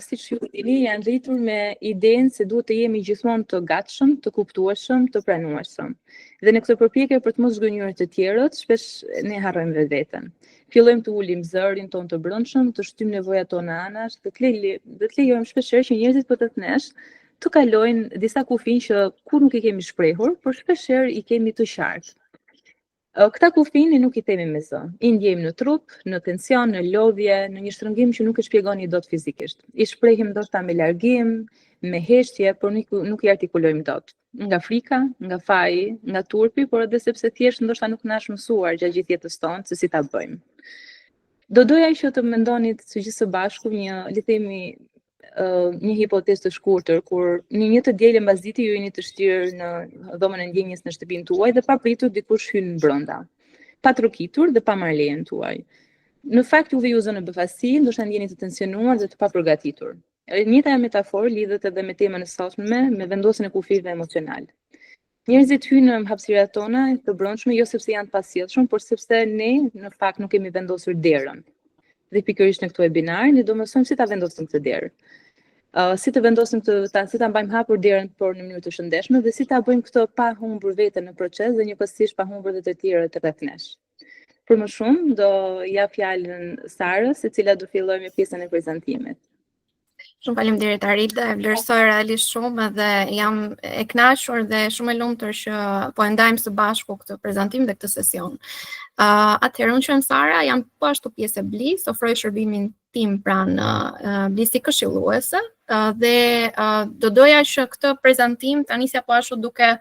siç ju dini, janë rritur me idenë se duhet të jemi gjithmonë të gatshëm, të kuptueshëm, të pranueshëm. Dhe në këtë përpjekje për të mos zgënjur të tjerët, shpesh ne harrojmë vetveten. Fillojmë të ulim zërin ton të brendshëm, të shtym nevojat tona anash, dhe të lejojmë shpeshherë që njerëzit përreth nesh të kalojnë disa kufi që kur nuk i kemi shprehur, por shpeshherë i kemi të qartë. Këta kufini nuk i themi me zë. I ndjejmë në trup, në tension, në lodhje, në një shtrëngim që nuk e shpjegoni dot fizikisht. I shprehim ndoshta me largim, me heshtje, por nuk i artikulojmë dot. Nga frika, nga faji, nga turpi, por edhe sepse thjesht ndoshta nuk na është mësuar gjatë gjithë jetës tonë se si ta bëjmë. Do doja që të mendonit së gjithë së bashku një hipotezë të shkurtër, kur në një të dielë mbasdite ju jeni të shtirë në dhomën e ndjenjës në shtëpinë tuaj dhe papritur dikush hyn brenda, pa trokitur dhe pa marrë lejen tuaj. Në fakt juve ju zënë befasi, ndoshta ndjeni të tensionuar dhe të papërgatitur. E njëjta metaforë lidhet edhe me temën e sotme, me vendosjen e kufive emocional. Njerëzit hynë në hapësirat tona të brendshme jo sepse janë të pasjellshëm, por sepse ne në fakt nuk kemi vendosur derën. Dhe pikërisht në këtë webinar ne do mësojmë si ta vendosim këtë derë. Si të vendosim si ta mbajmë hapur derën por në mënyrë të shëndetshme dhe si ta bëjmë këtë pa humbur veten në proces dhe njëkohësisht pa humbur edhe të tjerët rreth nesh. Për më shumë do jap fjalën Sarës, e cila do fillojë me pjesën e prezantimit. Shumë faleminderit Arida, e vlerësoj realisht shumë dhe jam e kënaqur dhe shumë e lumtur që po e ndajmë së bashku këtë prezantim dhe këtë sesion. Atëherë, unë quhem Sara, jam po ashtu pjesë e Blis, ofroj shërbimin tim pranë Blisi këshilluese dhe do doja që këtë prezantim ta nisja po ashtu duke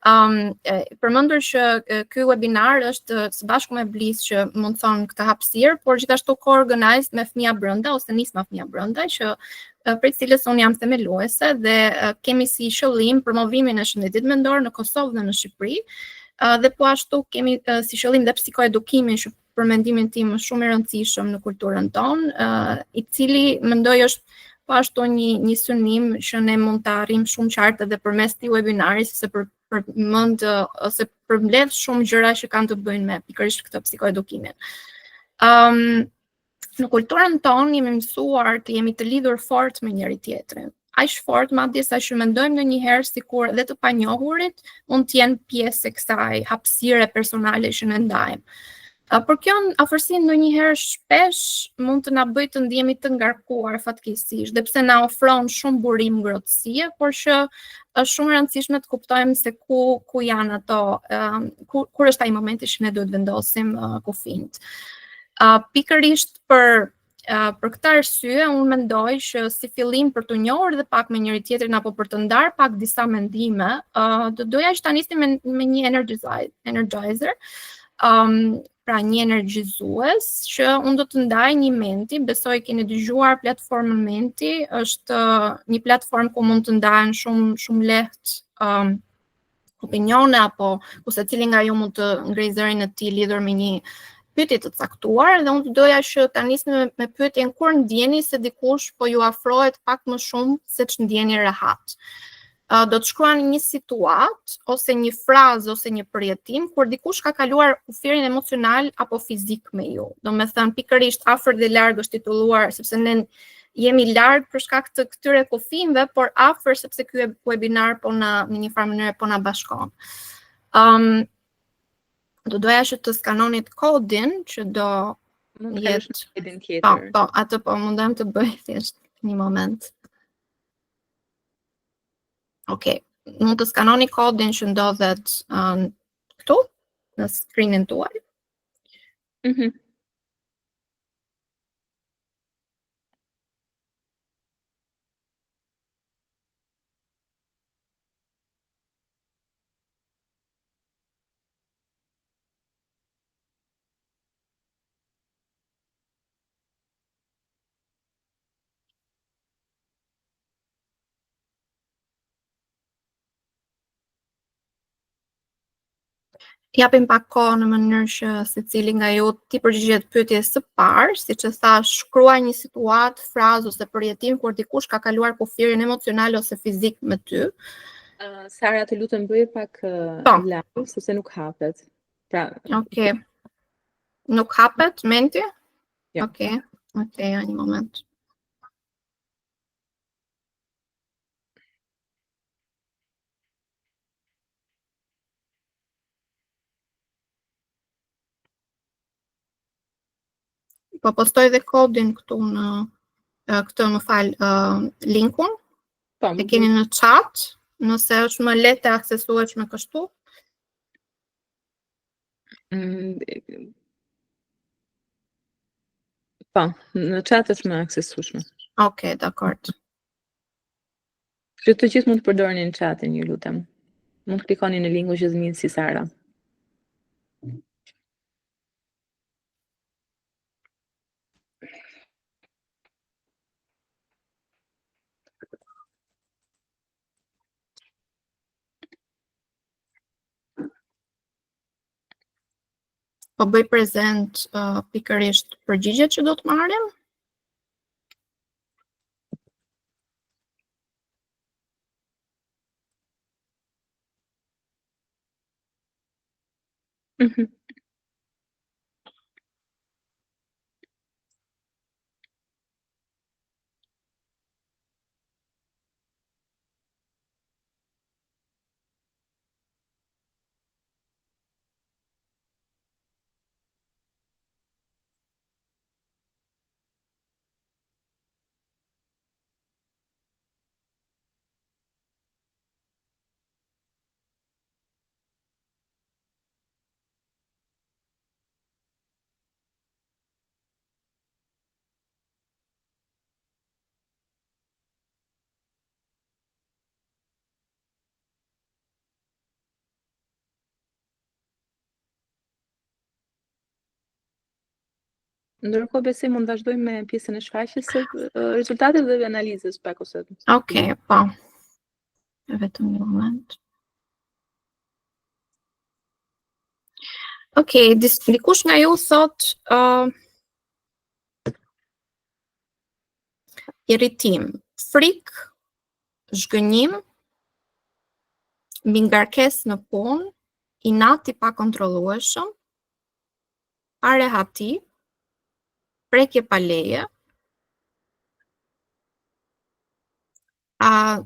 përmendur që ky webinar është së bashku me Blis që mundson këtë hapësirë, por gjithashtu co-organized me Fëmia Brenda ose Nisma Fëmia Brenda që për cilës unë jam themeluese dhe kemi si qëllim promovimin e shëndetit mendor në Kosovë dhe në Shqipëri. Dhe po ashtu kemi si qëllim dhe psikoedukimin që për mendimin tim është shumë i rëndësishëm në kulturën tonë, i cili mendoj është po ashtu një synim që ne mund të arrijmë shumë qartë edhe përmes këtij webinari, se përmend ose përmbledh shumë gjëra që kanë të bëjnë me pikërisht këtë psikoedukimin. Në kulturën tonë jemi mësuar të jemi të lidhur fort me njëri tjetrin. Aq fort madje sa që mendojmë ndonjëherë sikur edhe të panjohurit mund të jenë pjesë e kësaj hapësire personale që ne ndajmë. Por kjo afërsi ndonjëherë shpesh mund të na bëjë të ndihemi të ngarkuar fatkeqësisht, dhe pse na ofron shumë burim ngrohtësie, por që është shumë e rëndësishme të kuptojmë se ku janë ato, kur është ai momenti që ne duhet vendosim kufijt. Pikërisht për këtë arsye, unë mendoj që si fillim për të njohur dhe pak me njëri tjetrin apo për të ndarë pak disa mendime, do doja që ta nisnim me një energizer, pra një energjizues që unë do të ndaj një Menti. Besoj keni dëgjuar platformën Menti, është një platformë ku mund të ndahen shumë lehtë opinione apo ku secili nga ju mund të ngrej zërin e tij lidhur me një pyetje të caktuar, dhe unë doja që ta nisni me pyetjen kur ndjeni se dikush po ju afrohet pak më shumë se ç'ndjeni rehat. Do të shkruani një situatë ose një frazë ose një përjetim kur dikush ka kaluar kufirin emocional apo fizik me ju. Domethënë pikërisht afër dhe larg është titulluar sepse ne jemi larg për shkak të këtyre kufijve, por afër sepse ky webinar po në një farë mënyrë po na bashkon. Do doja që të skanonit kodin që do jetë. Po, atë po mundem të bëj thjesht një moment. Okej, mund të skanoni kodin që ndodhet këtu në screenin tuaj. Japim pak kohë në mënyrë që secili nga ju t'i përgjigjet pyetjes së parë, siç e thash, shkruaj një situatë, frazë ose përjetim kur dikush ka kaluar kufirin emocional ose fizik me ty. Sara, të lutem bëj pak live sepse nuk hapet. Pra, Okej. Nuk hapet Menti? Okej, një moment. Po postoj dhe kodin këtu në këtë më fal linkun. Po, E keni në chat, nëse është më lehtë të aksesueshme kështu. Po, në chat është më aksesueshme. Okej, dakord. Që të gjithë mund të përdorni në chatin, ju lutem. Mund të klikoni në linku që zgjidhet si Sara. Po bëj prezent pikërisht përgjigjet që do të marrim. Ndërkohë besoj mund vazhdojmë me pjesën e shfaqjes së rezultateve dhe analizës pak ose. Okej, po. Vetëm një moment. Okej, dikush nga ju thot irritim, frikë, zhgënjim, mbi ngarkesë në punë, inat i pakontrollueshëm, arehati, prekje pa leje,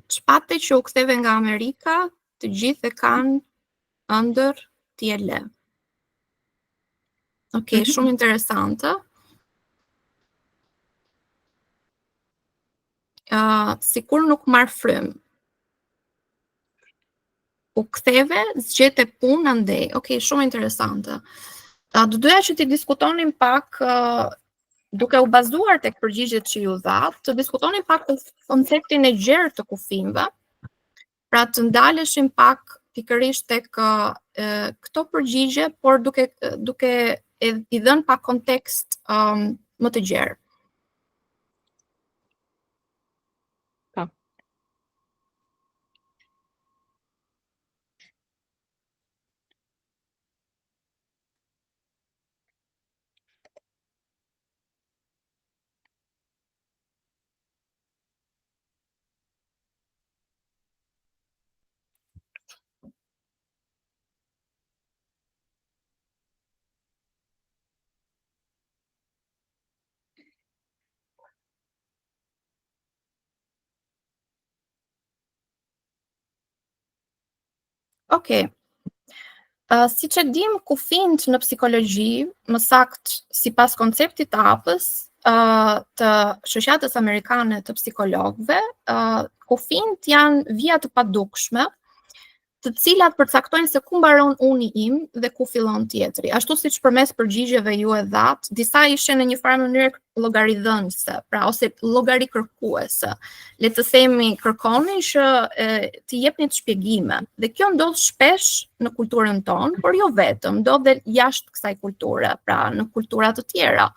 çpate që u ktheve nga Amerika, të gjithë e kanë ëndër tjele. Okej, shumë interesante. Sikur nuk marr frym. U ktheve, zgjete punë andej. Okej, shumë interesante. Do doja që ti diskutonim pak duke u bazuar tek përgjigjet që ju dha, të diskutonim pak konceptin e gjerë të kufijve, pra të ndaleshim pak pikërisht tek këto përgjigje, por duke i dhënë pak kontekst më të gjerë. Okej. Siç e dim, kufijt në psikologji, më saktë sipas konceptit të hapës, të shoqatës amerikane të psikologëve, kufijt janë vija të padukshme, të cilat përcaktojnë se ku mbaron uni im dhe ku fillon tjetri. Ashtu siç përmes përgjigjeve ju e dhat, disa ishin në një farë mënyrë llogaridhënëse, pra ose llogarikërkuese. Le të themi kërkonin që të jepni shpjegime. Dhe kjo ndodh shpesh në kulturën tonë, por jo vetëm, ndodh dhe jashtë kësaj kulture, pra në kultura të tjera.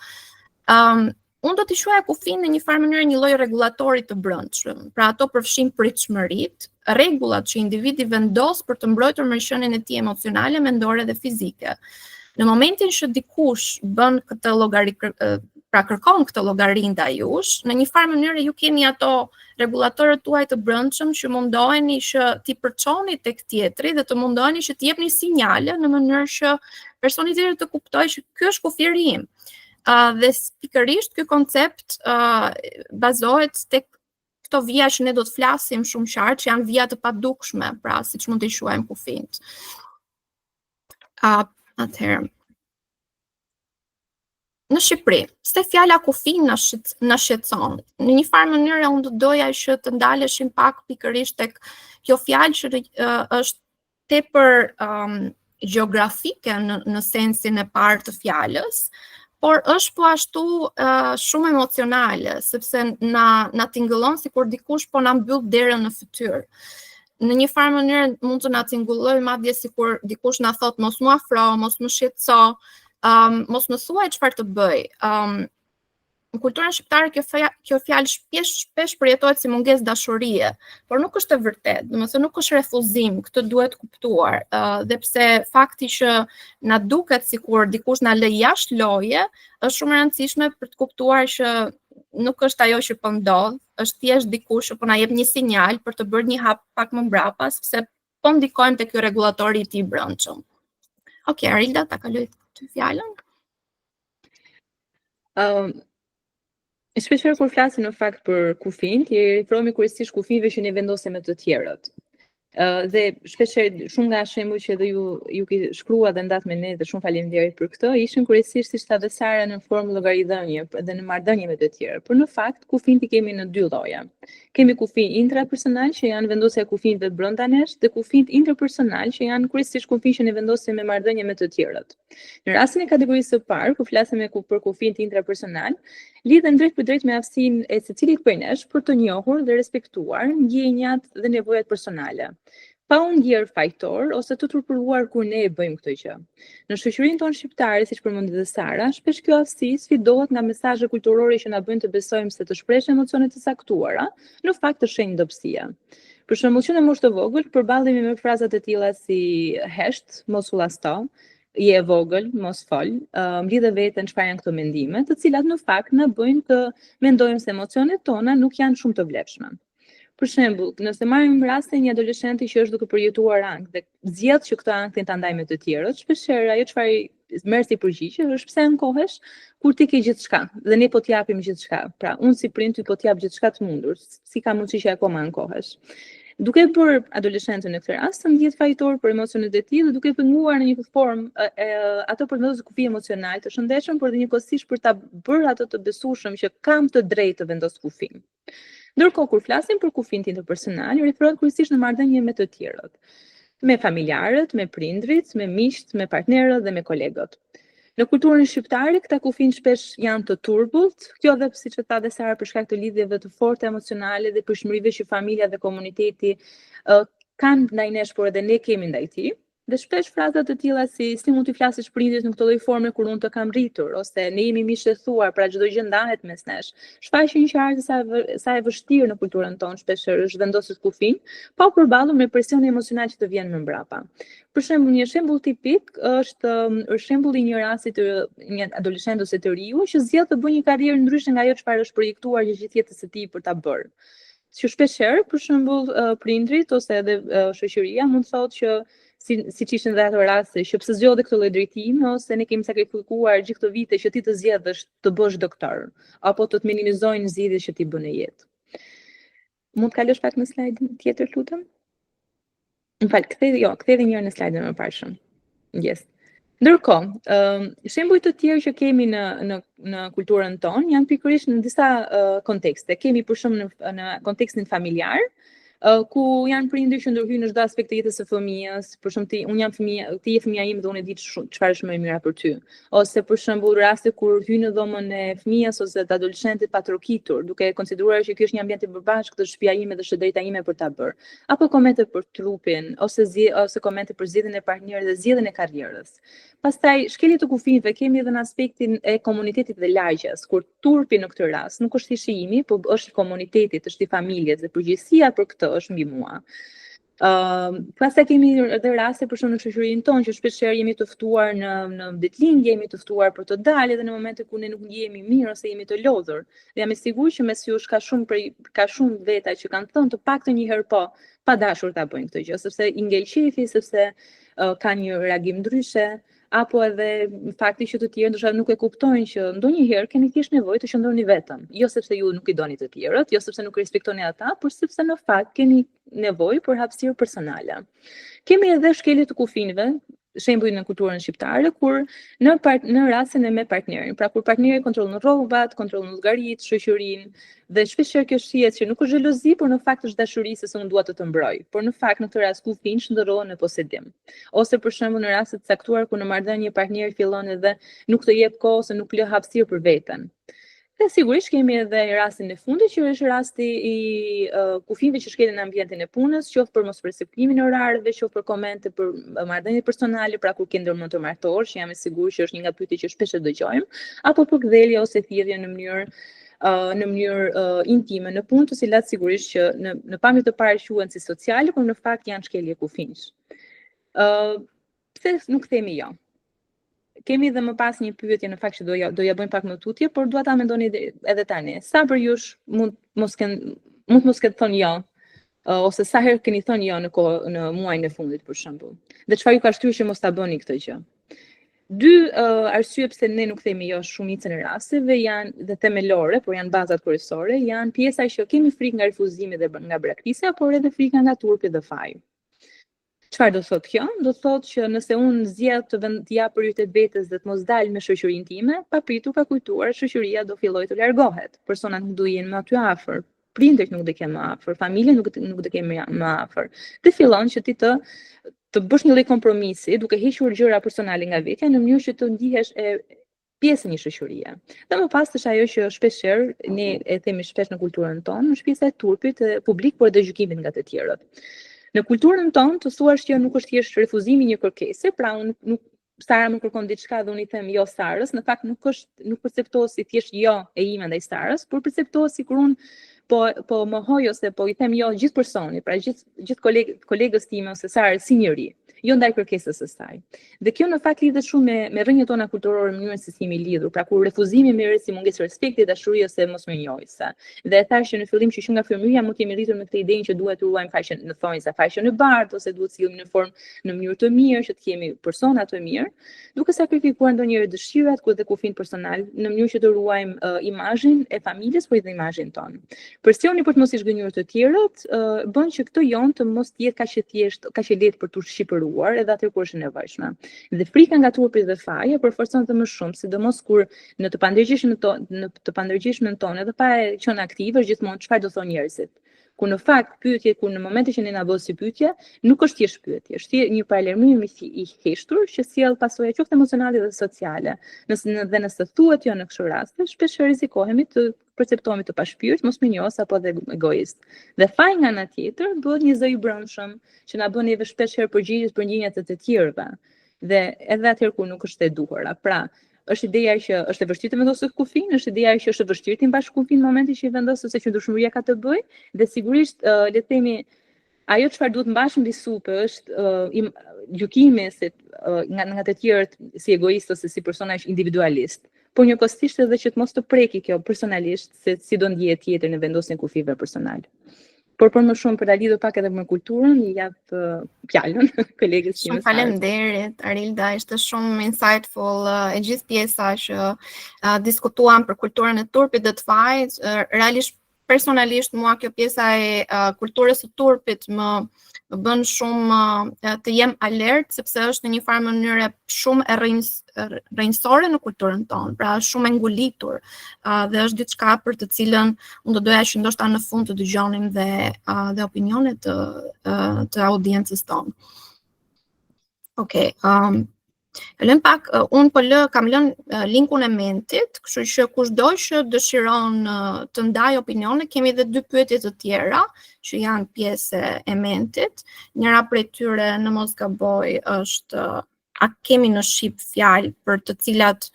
Unë do t'i shuaja kufijin në një farë mënyrë një lloj rregullatori të brendshëm. Pra ato përfshin pritshmëritë, rregullat që individi vendos për të mbrojtur mërshënien e tij emocionale, mendore dhe fizike. Në momentin që dikush bën këtë llogari, pra kërkon këtë llogari ndaj jush, në një farë mënyrë ju keni ato rregullatorët tuaj të brendshëm që mundoheni që t'i përçoni tek tjetri dhe të mundoheni që t'i jepni sinjale në mënyrë që personi tjetri të kuptojë që ky është kufiri im. Dhe pikërisht ky koncept bazohet tek këto vija që ne do të flasim shumë qartë, që janë vija të padukshme, pra siç mund t'i quajmë kufijt. Atëherë. në Shqipëri, se fjala kufi na shqetëson. Në një farë mënyrë unë do doja që të ndaleshim pak pikërisht tek kjo fjalë që është tepër gjeografike në sensin e parë të fjalës, por është po ashtu shumë emocionale, sepse na tingëllon sikur dikush po na mbyll derën në fytyrë. Në një farë mënyrë mund të na tingëlloj madje sikur dikush na thot mos mu afro, mos më shqetëso, mos më thuaj çfarë të bëj. Në kulturën shqiptare kjo fjalë shpesh përjetohet si mungesë dashurie, por nuk është e vërtetë, domethënë nuk është refuzim, këtë duhet kuptuar. Dhe pse fakti që na duket sikur dikush na lë jashtë loje, është shumë e rëndësishme për të kuptuar që nuk është ajo që po ndodh, është thjesht dikush që po na jep një sinjal për të bërë një hap pak më mbrapa, sepse po ndikojmë te ky rregullator i tij brendshëm. Okej, Arilda, ta kaloj ty fjalën. Shpeshherë kur flasim në fakt për kufin, i referohemi kryesisht kufive që ne vendosim me të tjerët. Dhe shpeshherë shumë nga shembuj që edhe ju ke shkruar dhe ndat me ne dhe shumë faleminderit për këtë, ishin kryesisht si dhe Sara në formë llogaridhënie dhe në marrëdhënie me të tjerë. Por në fakt kufint i kemi në dy lloje. Kemi kufin intrapersonal që janë vendosja e kufinve brenda nesh dhe kufint interpersonal që janë kryesisht kufin që ne vendosim me marrëdhënie me të tjerët. Në rastin e kategorisë së parë, ku flasim për kufint intrapersonal, lidhen drejt për drejt me aftësinë e secilit prej nesh për të njohur dhe respektuar ndjenjat dhe nevojat personale, pa u ndjerë fajtor ose të turpëruar kur ne e bëjmë këtë gjë. Në shoqërinë tonë shqiptare, siç përmendi dhe Sara, shpesh kjo aftësi sfidohet nga mesazhe kulturore që na bëjnë të besojmë se të shprehim emocione të saktuara, në fakt të shenjë dobësia. Për shembull, që në moshë të vogël përballemi me frazat e tilla si hesht, mos u llasto, je e vogël, mos fol, mblidhe veten çfarë janë këto mendime, të cilat në fakt na bëjnë të mendojmë se emocionet tona nuk janë shumë të vlefshme. Për shembull, nëse marrim rastin një adoleshenti që është duke përjetuar ankth dhe zgjedh që këtë ankth ta ndajë me të tjerët, shpeshherë ajo çfarë merr si përgjigje është pse ankohesh kur ti ke gjithçka dhe ne po t'japim gjithçka. Pra, unë si prind ty po t'jap gjithçka të mundur, si ka mundësi që akoma ankohesh. Duke bërë adoleshentin në këtë rast të ndjehet fajtor për emocionet e tij dhe duke penguar në një formë ato për vendosje kufi emocional të shëndetshëm, por dhe njëkohësisht për ta bërë ato të besueshëm që kam të drejtë të vendos kufin. Ndërkohë kur flasim për kufin interpersonal, referohet kryesisht në marrëdhënie me të tjerët, me familjarët, me prindrit, me miqt, me partnerët dhe me kolegët. Në kulturën shqiptare, këta kufin shpesh janë të turbullt, kjo edhe siç e tha dhe Sara për shkak të lidhjeve të forta emocionale dhe përshmërive që familja dhe komuniteti kanë ndaj nesh, por edhe ne kemi ndaj tij. Dhe shpesh frazat të tilla si mund t'i flasësh prindit në këtë lloj forme kur unë të kam rritur, ose ne jemi miq të thuar, pra çdo gjë ndahet mes nesh. Shfaqin qartë sa e vështirë në kulturën tonë shpeshherë është vendosjes kufin, pa u përballur me presionin emocional që të vjen më mbrapa. Për shembull, një shembull tipik është shembulli i një rasti të një adoleshent ose të riu që zgjedh të bëjë një karrierë ndryshe nga ajo çfarë është projektuar gjithë jetës së tij për ta bërë. Që shpeshherë, për shembull, prindrit ose edhe shoqëria mund të thotë që siç ishin dhe ato raste që pse zgjodhe këtë lloj drejtimi ose ne kemi sakrifikuar gjithë këto vite që ti të zgjedhësh të bësh doktor apo të minimizojnë zgjidhjet që ti bën në jetë. Mund të kalosh pak në slajdin tjetër, lutem? M'fal, kthej edhe një herë në slajdin më parshëm. Yes. Ndërkohë, shembuj të tjerë që kemi në kulturën tonë janë pikërisht në disa kontekste. Kemi për shembull në kontekstin familjar, ku janë prindër që ndërhyjnë në çdo aspekt të jetës së fëmijës, për shembull unë jam fëmija, ti je fëmia ime dhe unë e di çfarë është më e mira për ty. Ose për shembull raste kur hyn në dhomën e fëmijës ose të adoleshentit pa trokitur, duke konsideruar që ky është një ambient i përbashkët, këtë shtëpia ime dhe është drejta ime për ta bërë. Apo komente për trupin, ose komente për zgjedhjen e partnerit dhe zgjedhjen e karrierës. Pastaj, shkelje të kufinve kemi edhe në aspektin e komunitetit dhe lagjes, kur turpi në këtë rast nuk është i shijimi, por është i komunitetit, është i familjes dhe përgjegjësia për këtë është mbi mua. Pastaj kemi edhe raste për shembull në shoqërinë tonë që shpeshherë jemi të ftuar në ditëlindje, jemi të ftuar për të dalë edhe në momente ku ne nuk ndjehemi mirë ose jemi të lodhur. Dhe jam i sigurt që mes jush ka shumë veta që kanë thënë të paktën një herë po, pa dashur ta bëjnë këtë gjë, sepse i ngel qefi, sepse kanë një reagim ndryshe, apo edhe fakti që të tjerë ndoshta nuk e kuptojnë që ndonjëherë keni thjesht nevojë të qëndroni vetëm, jo sepse ju nuk i doni të tjerët, jo sepse nuk respektoni ata, por sepse në fakt keni nevojë për hapësirë personale. Kemi edhe shkelje të kufinve, shembujin në kulturën shqiptare, kur në rastin e me partnerin. Pra kur partneri kontrollon rrobat, kontrollon llogaritë, shoqërinë, dhe shpeshherë kjo shihet që nuk është xhelozi, por në fakt është dashuri se unë dua të të mbroj. Por në fakt në këtë rast kufi shndërrohen në posedim. Ose për shembull në raste të caktuara kur në marrëdhënie partneri fillon edhe nuk të jep kohë ose nuk lë hapësirë për veten. Dhe sigurisht kemi edhe rastin e fundit që është rasti i kufive që shkelen në ambientin e punës, qoftë për mosrespektimin e orarëve, qoftë për komente për marrëdhënie personale, pra kur ke ndërmend të martosh, jam e sigurt që është një nga pyetjet që shpesh e dëgjojmë, apo për gdhelje ose thirrje në mënyrë intime në punë, të cilat sigurisht që në pamje të parë quhen si sociale, por në fakt janë shkelje kufinsh. Pse nuk themi jo? Kemi dhe më pas një pyetje në fakt që do ja bëjmë pak më tutje, por dua ta mendoni edhe tani. Sa për jush mund mos ketë thënë jo, ose sa herë keni thënë jo në muajin e fundit për shembull. Dhe çfarë ju ka shtyrë që mos ta bëni këtë gjë? Dy arsye pse ne nuk themi jo shumicën e rasteve janë dhe themelore, por janë bazat kryesore, janë pjesa që kemi frikë nga refuzimi dhe nga braktisja, por edhe frika nga turpi dhe faji. Çfarë do thotë kjo? Do thotë që nëse unë zgjedh të jap prioritet vetes dhe të mos dal me shoqërinë time, papritur ka kujtuar shoqëria do fillojë të largohet. Personat nuk do jenë më aty afër, prindërit nuk do kenë më afër, familja nuk do kenë më afër. Dhe fillon që ti të bësh një lloj kompromisi duke hequr gjëra personale nga vetja në mënyrë që të ndihesh pjesë e një shoqërie. Dhe më pas është ajo që shpeshherë ne e themi shpesh në kulturën tonë, është pjesa e turpit publik, por edhe gjykimit nga të tjerët. Në kulturën tonë të thuash që nuk është thjesht refuzimi një kërkese, pra unë Sara më kërkon diçka dhe unë i them jo Sarës, në fakt nuk perceptohet si thjesht jo e ime ndaj Sarës, por perceptohet si kur unë po mohoj ose po i them jo gjithë personi, pra gjithë kolegës time ose Sarës si njëri, jo ndaj kërkesës së saj. Dhe kjo në fakt lidhet shumë me rrënjët tona kulturore, mënyrën se si jemi lidhur, pra kur refuzimi merret si mungesë respekti, dashuri ose mosmirënjohëse. Dhe e thash që në fillim që nga fëmijëria mund të jemi rritur me këtë idenë që duhet të ruajmë faqen në thonjza, faqen e bardhë ose duhet të sillemi në mënyrë të mirë, që të kemi persona të mirë, duke sakrifikuar ndonjëherë dëshirat dhe kufin personal në mënyrë që të ruajmë imazhin e familjes, por edhe imazhin tonë. Presioni për të mos i zgënjur të tjerët bën që këtë jon të mos jetë kaq e thjeshtë, kaq e lehtë për të shqipëruar edhe atë kur është e nevojshme. Dhe frika nga turpi dhe faja përforcon të më shumë, sidomos kur në të pandërgjeshmën tonë edhe pa qenë aktive është gjithmonë çfarë do thonë njerëzit. Kur në fakt pyetje kur në momentin që ne na bëhet si pyetje, nuk është thjesht pyetje, është një paralajmërim i thjeshtur që sjell pasojë qoftë emocionale dhe sociale. Nëse thuhet jo në këtë rast, shpesh rrezikohemi të perceptohemi të pashpyrt, mosmirënjohës apo edhe egoist. Dhe faji nga ana tjetër bëhet një zë i brëndshëm që na bën neve shpesh herë përgjigjës për ndjenjat e të tjerëve. Dhe edhe atëherë kur nuk është e duhura. Pra, është ideja që është e vështirë të vendosë kufin, është ideja që është e vështirë të mbash kufin në momentin që i vendos ose që ndryshmëria ka të bëjë, dhe sigurisht le të themi ajo çfarë duhet mbash mbi supë është gjykimi se nga të tjerët si egoist ose si personazh individualist. Por njëkohësisht edhe që të mos të preki kjo personalisht se si do ndihet tjetër në vendosjen e kufive personal. Por për më shumë për ta lidhur pak edhe me kulturën, i jap fjalën kolegës time. Shumë faleminderit Arilda, ishte shumë insightful e gjithë pjesa që diskutuam për kulturën e turpit dhe të fajit. Realisht personalisht mua kjo pjesa e kulturës së turpit më bën shumë të jem alert, sepse është në një farë mënyrë shumë e rrënjësore në kulturën tonë, pra shumë e ngulitur, dhe është diçka për të cilën unë do doja që ndoshta në fund të dëgjonim dhe opinionet të audiencës tonë. Okej. Lëm pak, unë kam lënë linkun e mentit, kështu që kushdo që dëshiron të ndaj opinione, kemi edhe 2 pyetje të tjera që janë pjesë e mentit. Njëra prej tyre, në mos gaboj, është a kemi në shqip fjalë për të cilat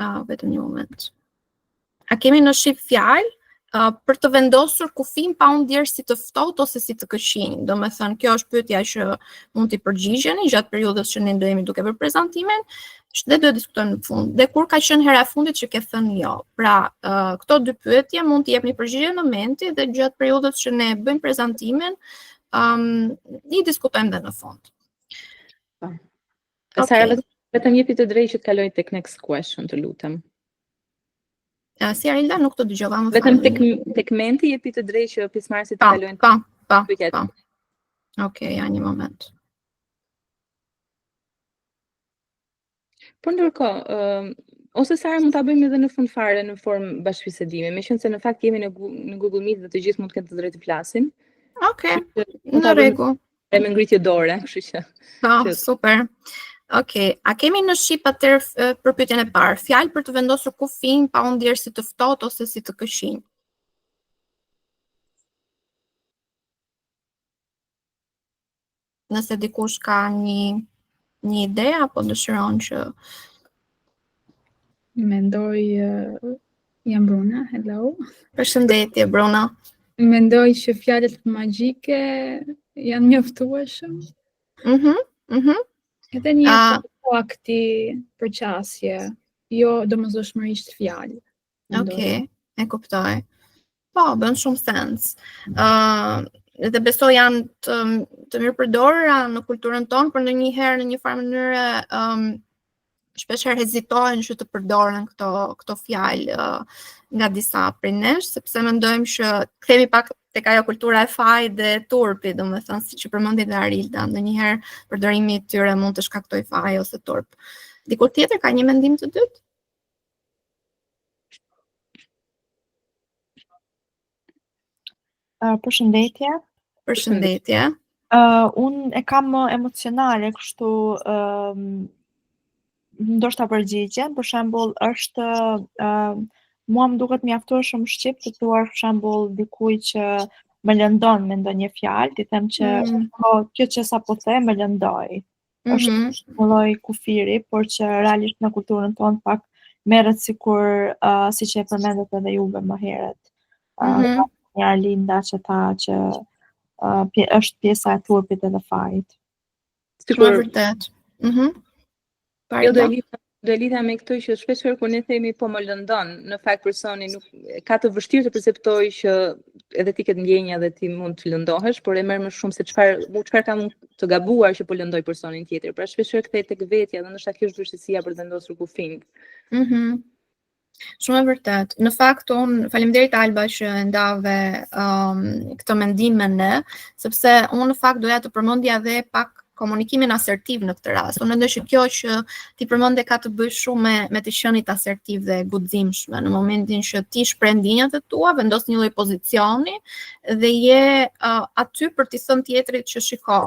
vetëm një moment. A kemi në shqip fjalë për të vendosur kufin pa u ndier si të ftohtë ose si të këqij. Domethënë, kjo është pyetja që mund t'i përgjigjeni gjatë periudhës që ne do jemi duke bërë prezantimin, dhe do të diskutojmë në fund. Dhe kur ka qenë hera e fundit që ke thënë jo. Pra, këto 2 pyetje mund t'i jepni përgjigje në momenti dhe gjatë periudhës që ne bëjmë prezantimin, i diskutojmë dhe në fund. Sara, vetëm jepi të drejtë që të kaloj tek next question, të lutem. Si Arilda, nuk të dëgjova më vetëm tek menti jepi të drejtë që pjesëmarrësit të kalojnë. Pa. Okej, ja një moment. Por ndërkohë, ose sa herë mund ta bëjmë edhe në fund fare në formë bashkëbisedimi, meqense në fakt jemi në Google Meet dhe të gjithë mund të kenë të drejtë të flasin. Okej, në rregull. E me ngritje dore, kështu që. Super. Okej, a kemi në shqip atëherë për pyetjen e parë, fjalë për të vendosur kufin pa u ndier si të ftohtë ose si të këshinj? Nëse dikush ka një ide apo dëshiron që Mendoj, jam Bruna, hello. Përshëndetje Bruna. Mendoj që fjalët magjike janë mjaftueshëm. Edhe një fakti përqasje, jo domosdoshmërisht fjalë. Okej, e kuptoj. Po, bën shumë sens. Dhe besoj janë të mirë përdorura në kulturën tonë, por ndonjëherë në një farë mënyrë shpeshherë hezitohen që të përdoren këto fjalë nga disa prej nesh, sepse mendojmë që kthehemi pak tek ajo kultura e fajit dhe turpit, domethënë siç e përmendi dhe Arilda, ndonjëherë përdorimi i tyre mund të shkaktoj faj ose turp. Dikur tjetër ka një mendim të dytë? Përshëndetje. Përshëndetje. Unë e kam emocionale, kështu ndoshta përgjigjen, për shembull është mua më duket mjaftueshëm shqip të thuar për shembull dikujt që më lëndon me ndonjë fjalë, ti them që kjo që sapo the më lëndoi. Është një lloj kufiri, por që realisht në kulturën tonë pak merret sikur siç e përmendet edhe juve më herët. Një Arlinda që tha që është pjesa e turpit edhe fajit. Sigur vërtet. Jo, do e lidha me këtë që shpeshherë kur ne themi po më lëndon, në fakt personi nuk ka të vështirë të perceptojë që edhe ti ke ndjenja dhe ti mund të lëndohesh, por e merr më shumë se çfarë ka mund të gabuar që po lëndoj personin tjetër. Pra shpeshherë kthehet tek vetja dhe ndoshta kjo është vështirësia për të vendosur kufin. Shumë e vërtet. Në fakt, faleminderit Alba që ndave këtë mendim me ne, sepse unë në fakt doja të përmendja edhe pak komunikimin asertiv në këtë rast. Unë mendoj që kjo që ti përmende ka të bëjë shumë me të qenit asertiv dhe guximshme. Në momentin që ti shpreh ndjenjat e tua, vendos një lloj pozicioni dhe je aty për t'i thënë tjetrit që shiko,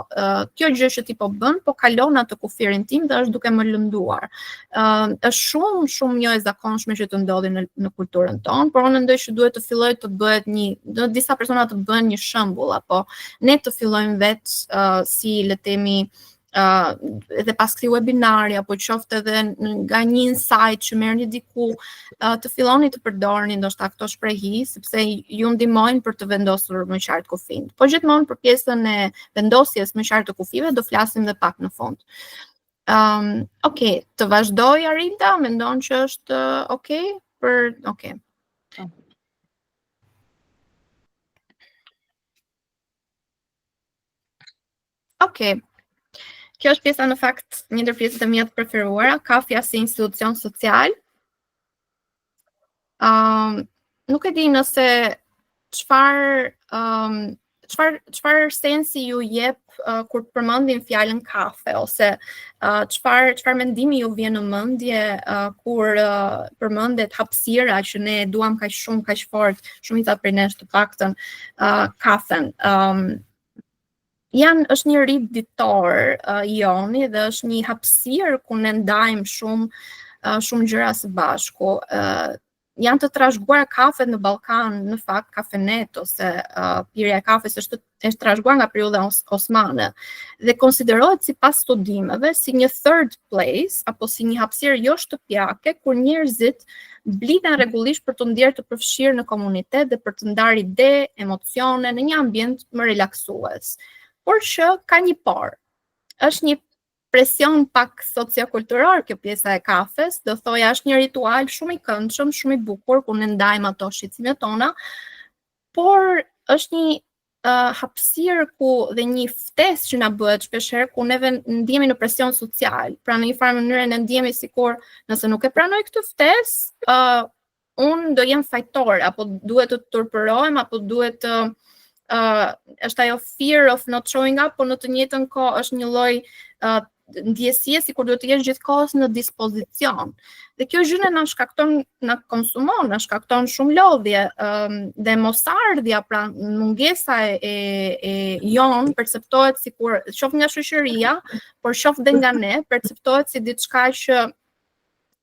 kjo gjë që ti po bën, po kalon atë kufirin tim dhe është duke më lënduar. Është shumë jo e zakonshme që të ndodhi në kulturën tonë, por unë mendoj që duhet të filloj të bëhet disa persona të bëhen një shembull, apo ne të fillojmë vetë si le të themi edhe pas këtij webinari apo qoftë edhe nga një insight që merrni diku, të filloni të përdorni ndoshta këto shprehi, sepse ju ndihmojnë për të vendosur më qartë kufin. Po gjithmonë për pjesën e vendosjes më qartë të kufive do flasim edhe pak në fund. Okej, të vazhdoj Arilda, mendon që është okej? Okej. Kjo është pjesa në fakt një ndër pjesët e mia të preferuara, kafja si institucion social. Nuk e di nëse çfarë sensi ju jep kur përmendim fjalën kafe, ose çfarë mendimi ju vjen në mendje kur përmendet hapësira që ne duam kaq shumë, kaq fort, shumica prej nesh të paktën kafen. Është një rit ditor joni dhe është një hapësirë ku ne ndajmë shumë gjëra së bashku. Janë të trashëguar kafet në Ballkan, në fakt kafenet ose pirja e kafes është trashëguar nga periudha osmane dhe konsiderohet sipas studimeve si një third place apo si një hapësirë jo shtëpiake kur njerëzit bliten rregullisht për të ndjerë të përfshirë në komunitet dhe për të ndarë ide, emocione në një ambient më relaksues. Por që ka një por. Është një presion pak sociokulturor kjo pjesa e kafes, do thoja është një ritual shumë i këndshëm, shumë i bukur ku ne ndajmë ato shqetësimet tona, por është një hapësirë ku dhe një ftesë që na bëhet shpeshherë ku neve ndihemi në presion social. Pra në një farë mënyrë ne ndihemi sikur nëse nuk e pranoj këtë ftesë, unë do jem fajtor, apo duhet të turpërohem, apo duhet të është ajo fear of not showing up, por në të njëjtën kohë është një lloj ndjesie sikur duhet të jesh gjithkohës në dispozicion. Dhe kjo gjë na konsumon, na shkakton shumë lodhje dhe mosardhja, pra mungesa e jon perceptohet sikur shoh nga shoqëria, por shoh dhe nga ne, perceptohet si diçka që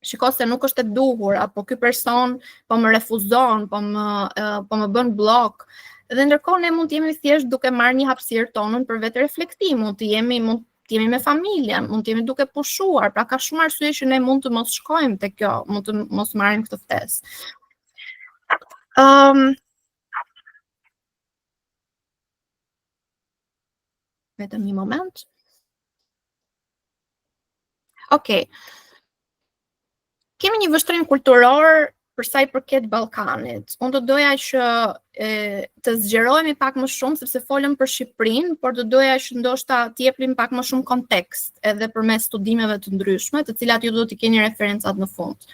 shiko se nuk është e duhur, apo ky person po më refuzon, po më bën blok. Dhe ndërkohë ne mund të jemi thjesht duke marrë një hapësirë tonën për vetë reflektim, mund të jemi me familjen, mund të jemi duke pushuar, pra ka shumë arsye që ne mund të mos shkojmë te kjo, mund të mos marrim këtë ftesë. Vetëm një moment. Okej. Kemi një vështrim kulturor për sa i përket Ballkanit. Unë do doja që të zgjerohemi pak më shumë, sepse folëm për Shqipërinë, por do doja që ndoshta të jepim pak më shumë kontekst edhe përmes studimeve të ndryshme, të cilat ju do t'i keni referencat në fund.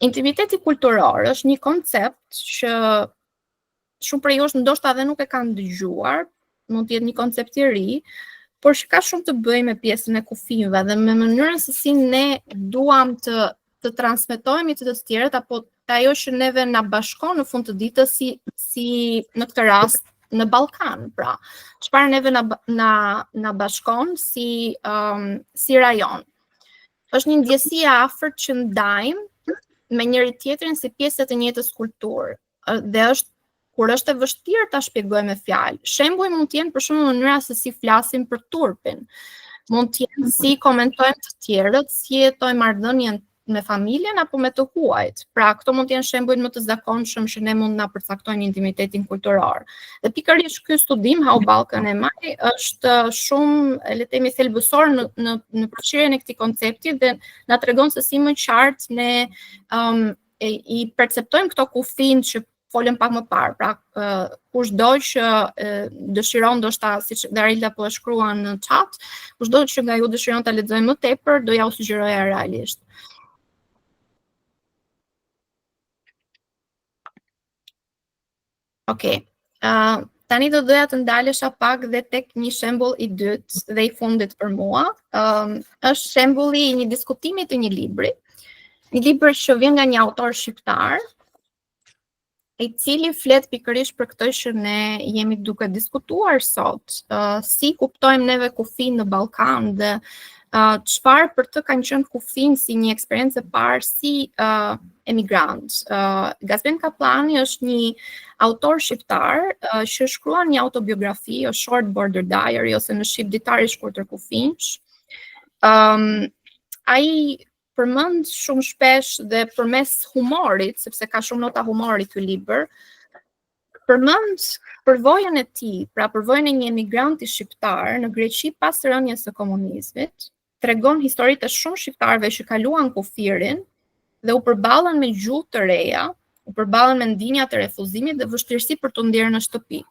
Intimiteti kulturor është një koncept që shumë prej jush ndoshta edhe nuk e kanë dëgjuar, mund të jetë një koncept i ri, por që ka shumë të bëjë me pjesën e kufive dhe me mënyrën se si ne duam të transmetojmë të tjerët, apo të ajo që neve na bashkon në fund të ditës si në këtë rast në Ballkan, pra. Çfarë neve na bashkon si rajon. Është një ndjesi e afërt që ndajmë me njëri tjetrin si pjesë të njëjtës kulturë. Dhe kur është e vështirë ta shpjegojmë me fjalë. Shembuj mund të jenë për shembull mënyra se si flasim për turpin. Mund të jenë si komentojmë të tjerët, si jetojmë marrëdhënien me familjen apo me të huajt. Pra, këto mund të jenë shembujt më të zakonshëm që ne mund na përcaktojnë intimitetin kulturor. Dhe pikërisht ky studim How Balkan Am I është shumë, le të themi, thelbësor në përfshirjen e këtij koncepti dhe na tregon se si më qartë ne i perceptojmë këto kufin që folëm pak më parë. Pra, kushdo që dëshiron, ndoshta siç Darilda po e shkruan në chat, kushdo që nga ju dëshiron ta lexojë më tepër, do ja u sugjeroja realisht. Okej. Tani do doja të ndalesha pak dhe tek një shembull i dytë dhe i fundit për mua. Është shembulli i një diskutimi të një libri. Një libër që vjen nga një autor shqiptar, i cili flet pikërisht për këtë që ne jemi duke diskutuar sot, si kuptojmë neve kufin në Ballkan dhe çfarë për të kanë qenë kufin si një eksperiencë e parë si emigrant. Gazben Kaplani është një autor shqiptar që shkruan një autobiografi, A Short Border Diary, ose në shqip Ditari i shkurtër kufinsh. Ai përmend shumë shpesh dhe përmes humorit, sepse ka shumë nota humori ky libër, përmend përvojën e tij, pra përvojën e një emigranti shqiptar në Greqi pas rënies së komunizmit, tregon historitë e shumë shqiptarëve që kaluan kufirin dhe u përballën me gjuhë të reja, u përballën me ndjenjat e refuzimit dhe vështirësi për të ndjerë në shtëpi.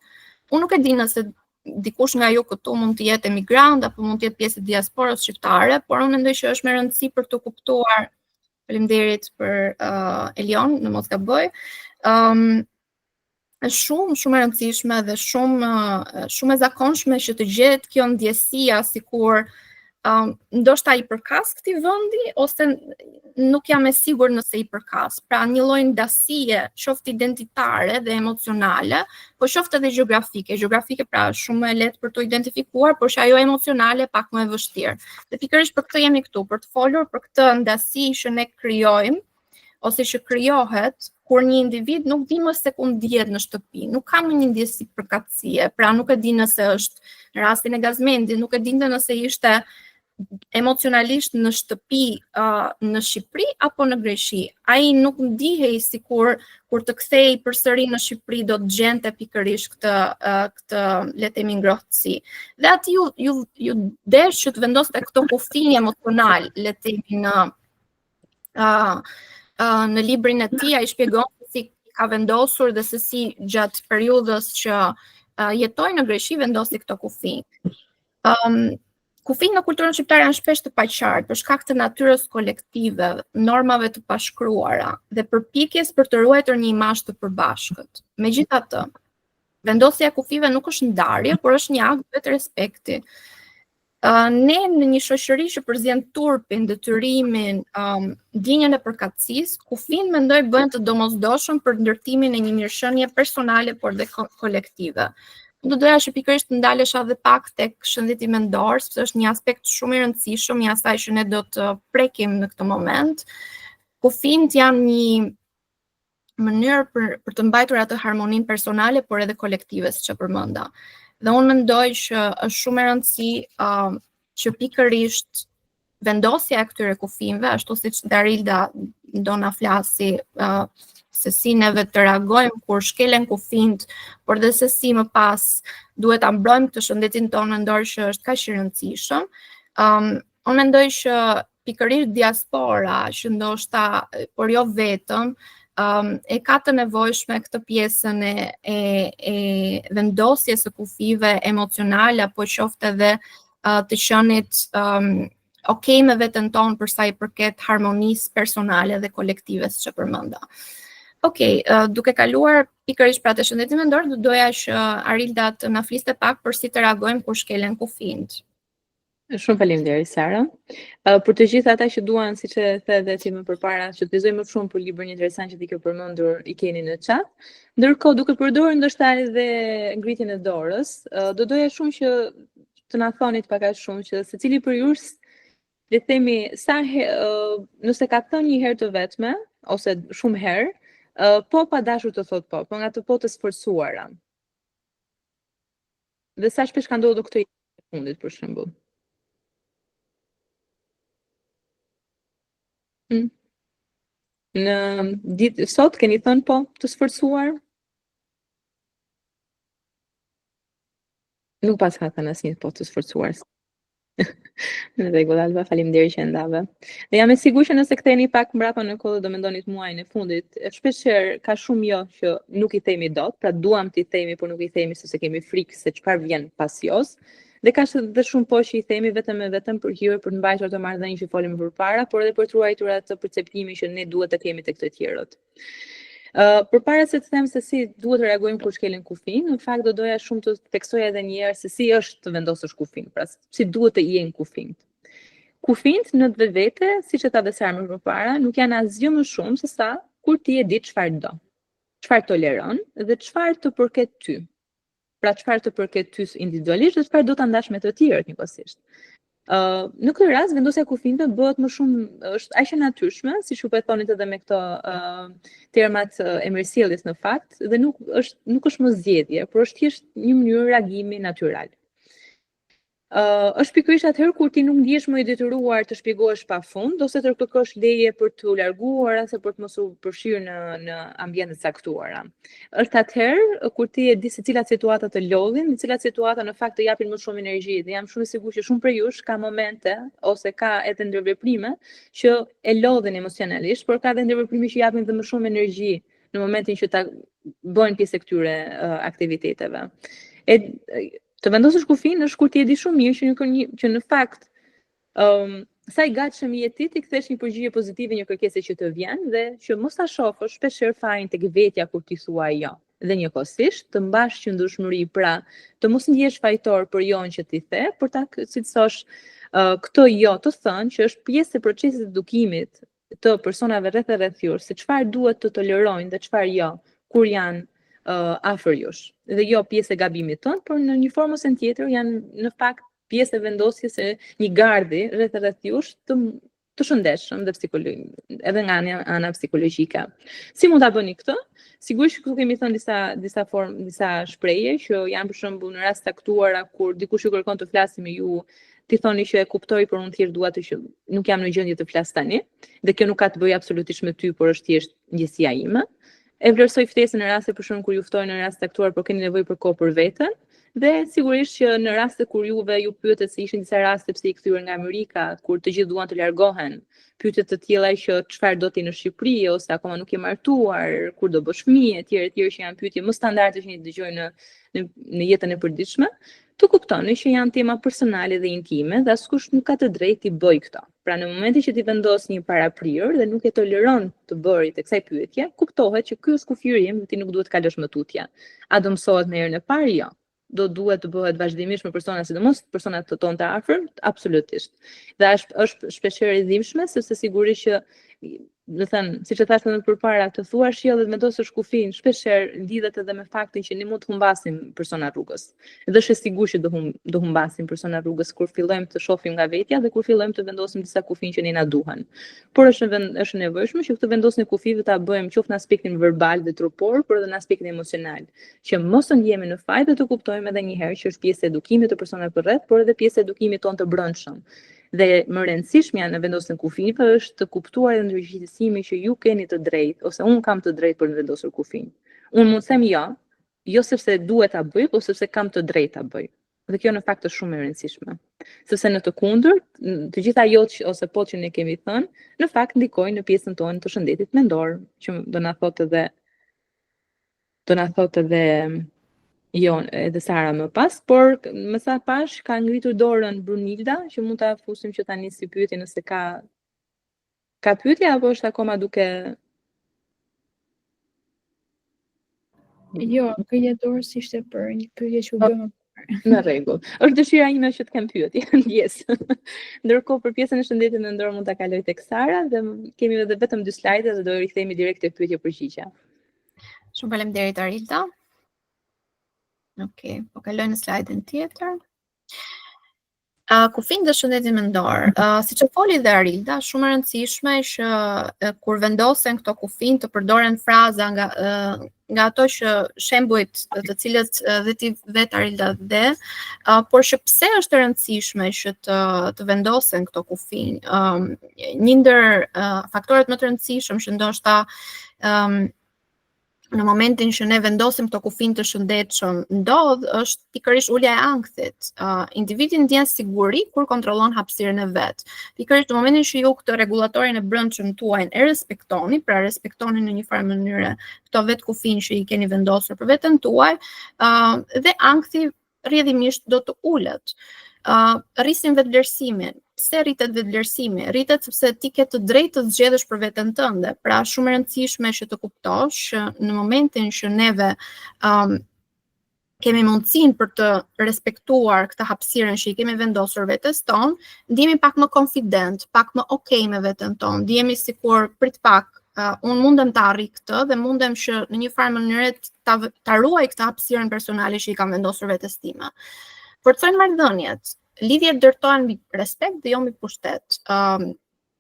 Unë nuk e di nëse dikush nga ju këtu mund të jetë emigrant apo mund të jetë pjesë e diasporës shqiptare, por unë mendoj që është me rëndësi për të kuptuar. Faleminderit për Elion, në mos gaboj. Është shumë e rëndësishme dhe shumë e zakonshme që të gjehet kjo ndjesia sikur ndoshta i përkas këtij vendi ose nuk jam e sigurt nëse i përkas. Pra një lloj ndasie, qoftë identitare dhe emocionale, po qoftë edhe gjeografike. Gjeografike pra shumë e lehtë për të identifikuar, por që ajo emocionale pak më e vështirë. Dhe pikërisht për këtë jemi këtu, për të folur për këtë ndasi që ne krijojmë ose që krijohet kur një individ nuk di më se ku ndihet në shtëpi, nuk ka më një ndjesi përkatësie, pra nuk e di nëse është në rastin e Gazmendit, nuk e dinte nëse ishte emocionalisht në shtëpi në Shqipëri apo në Greqi. Ai nuk ndihej sikur kur të kthehej përsëri në Shqipëri do të gjente pikërisht këtë le të themi ngrohtësi. Dhe aty ju desh që të vendoste këto kufij emocional, le të themi në librin e tij ai shpjegon si ka vendosur dhe se si gjatë periudhës që jetoi në Greqi vendosi këto kufij. Kufijt në kulturën shqiptare janë shpesh të paqartë për shkak të natyrës kolektive, normave të pashkruara dhe përpjekjes për të ruajtur një imazh të përbashkët. Megjithatë, vendosja e kufive nuk është ndarje, por është një akt vetë respekti. Ne në një shoqëri që përzien turpin, detyrimin, ndjenjen e përkatësisë, kufin mendoj bëhen të domosdoshëm për ndërtimin e një mirëqenie personale por dhe kolektive. Do doja që pikërisht të ndalesha edhe pak tek shëndeti mendor, sepse është një aspekt shumë i rëndësishëm i asaj që ne do të prekim në këtë moment. Kufint janë një mënyrë për të mbajtur atë harmoninë personale, por edhe kolektive, siç e përmenda. Dhe unë mendoj që është shumë e rëndësishme që pikërisht vendosja e këtyre kufinve, ashtu siç Darilda do na flasi se si neve të reagojmë kur shkelen kufint, por dhe se si më pas duhet ta mbrojmë të shëndetin tonë mendor që është kaq i rëndësishëm. Unë mendoj që pikërisht diaspora, që ndoshta, por jo vetëm, e ka të nevojshme këtë pjesën e vendosjes së kufive emocionale, apo qoftë edhe të qenit okay me veten tonë për sa i përket harmonisë personale dhe kolektive, siç e përmenda. Okej, duke kaluar pikërisht pra të shëndetit mendor, do doja që Arilda të na fliste pak për si të reagojmë kur shkelen kufint. Shumë faleminderit Sara. Për të gjithë ata që duan, siç e the edhe ti më përpara, që të lexojmë më shumë për librin interesant që ti ke përmendur, i keni në chat. Ndërkohë, duke përdorur ndoshta edhe ngritjen e dorës, do doja shumë që të na thonit pak a shumë që secili për ju, le të themi, nëse ka thënë një herë të vetme ose shumë herë, po pa dashur të thot po nga të po të sforcuara. Dhe sa shpesh ka ndodhur këtë në fundit, për shembull. Në ditë sot keni thënë po të sforcuar? Nuk pas ka thënë asnjë po të sforcuar. Në rregull, Alba, faleminderit që ndave. Dhe jam e sigurt që nëse ktheheni pak mbrapa në kohë do mendonit muajin e fundit, shpeshherë ka shumë jo që nuk i themi dot, pra duam t'i themi, por nuk i themi sepse kemi frikë se çfarë vjen pas jos. Dhe ka edhe shumë po që i themi vetëm për hir, për të mbajtur të marrëdhënie që folëm përpara, por edhe për të ruajtur atë perceptimin që ne duhet të kemi tek të tjerët. Përpara se të them se si duhet të reagojmë kur shkelen kufin, në fakt do doja shumë të theksoj edhe një herë se si është të vendosësh kufin, pra si duhet të jenë kufint. Kufint në vetvete, siç e tha dhe Sara më përpara, nuk janë asgjë më shumë se sa kur ti e di çfarë do, çfarë toleron dhe çfarë të përket ty. Pra çfarë të përket ty individualisht dhe çfarë do ta ndash me të tjerët njëkohësisht. Në këtë rast vendosja e kufitve bëhet më shumë, është aq e natyrshme, siç ju po e thonit edhe me këto termat e mirësjelljes në fakt, dhe nuk është më zgjedhje, por është thjesht një mënyrë reagimi natyral. Është pikërisht atëherë kur ti nuk ndihesh më i detyruar të shpjegohesh pafund ose të kërkosh leje për të larguar ose për të mos u përfshirë në ambiente të caktuara. Është atëherë kur ti e di se cilat situata të lodhin, dhe cilat situata në fakt të japin më shumë energji, dhe jam shumë e sigurt që shumë prej jush ka momente ose ka edhe ndërveprime që e lodhin emocionalisht, por ka edhe ndërveprime që japin dhe më shumë energji në momentin që ta bëjnë pjesë e këtyre aktiviteteve. Të vendosësh kufin është kur ti e di shumë mirë që në fakt sa i gatshëm je ti të kthesh një përgjigje pozitive një kërkese që të vjen dhe që mos ta shohësh shpeshherë fajin tek vetja kur ti thua jo. Dhe njëkohësisht të mbash qëndrueshmëri, pra të mos ndihesh fajtor për jon që ti the, por ta si të thosh këtë jo të thënë që është pjesë e procesit të edukimit të personave rreth jush, se çfarë duhet të tolerojnë dhe çfarë jo kur janë afër jush. Dhe jo pjesë e gabimit tënd, por në një formë ose tjetër janë në fakt pjesë e vendosjes së një gardi rreth jush të shëndetshëm dhe edhe nga ana psikologjike. Si mund ta bëni këtë? Sigurisht që këtu kemi thënë disa shprehje që janë për shembull në rast caktuara kur dikush ju kërkon të flasë me ju, ti thoni që e kuptoj, por unë thjesht dua të që nuk jam në gjendje të flas tani, dhe kjo nuk ka të bëjë absolutisht me ty, por është thjesht ndjesia ime. E vlerësoj ftesën në raste për shembull kur ju ftoj në rast caktuar, por keni nevojë për kohë për veten, dhe sigurisht që në raste kur ju pyetet se ishin disa raste pse i kthyer nga Amerika, kur të gjithë duan të largohen, pyetje të tilla që çfarë do ti në Shqipëri ose akoma nuk je martuar, kur do bësh fëmijë, etj që janë pyetje më standarde që ne dëgjojmë në jetën e përditshme, të kuptoni që janë tema personale dhe intime dhe askush nuk ka të drejtë të bëjë këto. Pra në momentin që ti vendos një paraprirje dhe nuk e toleron të bëri të kësaj pyetje, kuptohet që ky është kufiri im dhe ti nuk duhet të kalosh më tutje. A do mësohet në herën e parë? Jo. do duhet të bëhet vazhdimisht me persona, sidomos personat të tonë të afër, absolutisht. Dhe është shpeshherë e dhimbshme, sepse sigurisht që do të thënë, siç e thash edhe përpara, të thuash sjelljet vendosësh kufin, shpeshherë lidhet edhe me faktin që ne mund të humbasim persona rrugës. Dhe është e sigurt që do humbasim persona rrugës kur fillojmë të shohim nga vetja dhe kur fillojmë të vendosim disa kufin që ne na duhen. Por është nevojshme që këtë vendosjen e kufive ta bëjmë qoftë në aspektin verbal dhe trupor, por edhe në aspektin emocional, që mos të ndjehemi në fajt dhe të kuptojmë edhe një herë që është pjesë e edukimit të personave përreth, por edhe pjesë e edukimit tonë të brendshëm. Dhe më rëndësishmja në vendosjen e kufive është të kuptuar dhe ndërgjegjësimi që ju keni të drejtë ose unë kam të drejtë për të vendosur kufin. Unë mund të them jo sepse duhet ta bëj, por sepse kam të drejtë ta bëj. Dhe kjo në fakt është shumë e rëndësishme. Sepse në të kundërt, të gjitha jo ose po që ne kemi thënë, në fakt ndikojnë në pjesën tonë të shëndetit mendor, që do na thotë edhe jo, edhe Sara më pas, por më sa pash ka ngritur dorën Brunilda, që mund ta fusim që tani si pyetje nëse ka pyetje apo është akoma duke Jo, ngrihet dorë si ishte për një pyetje që u bë më parë. Në rregull. Është dëshira ime që të kem pyetje, ndjes. Ndërkohë për pjesën e shëndetit mendor mund ta kaloj tek Sara dhe kemi edhe vetëm 2 slajde dhe do i rikthehemi direkt te pyetje-përgjigje. Shumë faleminderit Arilda. Okej, po kaloj në slajdin tjetër. Kufin dhe shëndetit mendor. Siç e foli dhe Arilda, shumë e rëndësishme që kur vendosen këto kufin të përdoren fraza nga ato që shembujt të cilët dhe ti vet Arilda dhe, por që pse është e rëndësishme që të vendosen këto kufin. Një ndër faktorët më të rëndësishëm që ndoshta në momentin që ne vendosim këto kufin të shëndetshëm ndodh është pikërisht ulja e ankthit. Individi ndjen siguri kur kontrollon hapësirën e vet. Pikërisht në momentin që ju këtë rregullatorin e brendshëm tuaj e respektoni, pra respektoni në një farë mënyre këto vet kufin që i keni vendosur për veten tuaj, dhe ankthi rrjedhimisht do të ulet. Rrisim vetvlerësimin. Pse rritet vetvlerësimi? Rritet sepse ti ke të drejtë të zgjedhësh për veten tënde. Pra shumë e rëndësishme që të kuptosh që në momentin që neve kemi mundësinë për të respektuar këtë hapësirën që i kemi vendosur vetes tonë, ndihemi pak më confident, pak më okay me veten tonë. Ndihemi sikur prit pak, unë mundem të arri këtë dhe mundem që në një farë mënyrë ta ruaj këtë hapësirën personale që i kam vendosur vetes time. Forcojnë marrëdhëniet. Lidhjet ndërtohen mbi respekt dhe jo mbi pushtet.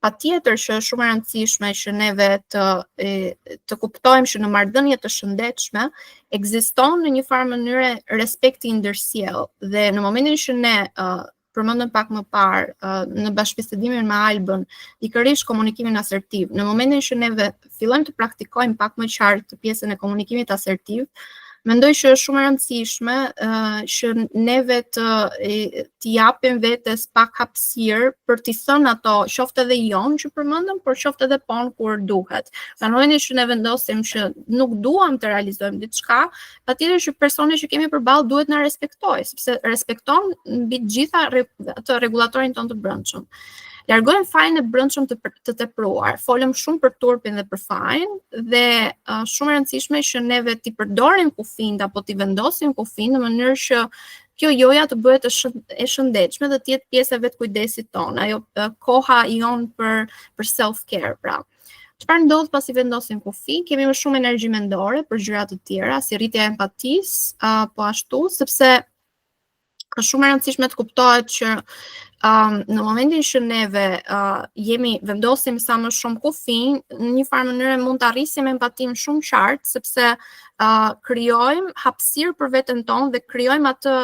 Patjetër që është shumë e rëndësishme që neve të kuptojmë që në marrëdhënie të shëndetshme ekziston në një farë mënyre respekti ndërsjell dhe në momentin që ne përmendëm pak më parë në bashkëbisedimin me Albën, pikërisht komunikimin asertiv. Në momentin që neve fillojmë të praktikojmë pak më qartë pjesën e komunikimit asertiv, mendoj që është shumë e rëndësishme që neve të japim vetes pak hapësirë për t'i thënë ato, qoftë edhe jon që përmendëm, por qoftë edhe pon kur duhet. Në momentin që ne vendosim që nuk duam të realizojmë diçka, patjetër që personi që kemi përballë duhet na respektojë, sepse respekton mbi të gjitha atë rregullatorin tonë të brendshëm. Largojmë fajin e brendshëm të tepruar. Folëm shumë për turpin dhe për fajin dhe shumë e rëndësishme që neve t'i përdorim kufin apo t'i vendosim kufin në mënyrë që kjo joja të bëhet e shëndetshme dhe të jetë pjesë e vetë kujdesit tonë, ajo koha jon për self-care, pra. Çfarë ndodh pasi vendosim kufin? Kemi më shumë energji mendore për gjëra të tjera, si rritja e empatisë, po ashtu, sepse është shumë e rëndësishme të kuptohet që në momentin që neve vendosim sa më shumë kufin, në një farë mënyrë mund të arrisim empatinë shumë qartë, sepse krijojmë hapësirë për veten tonë dhe krijojmë atë,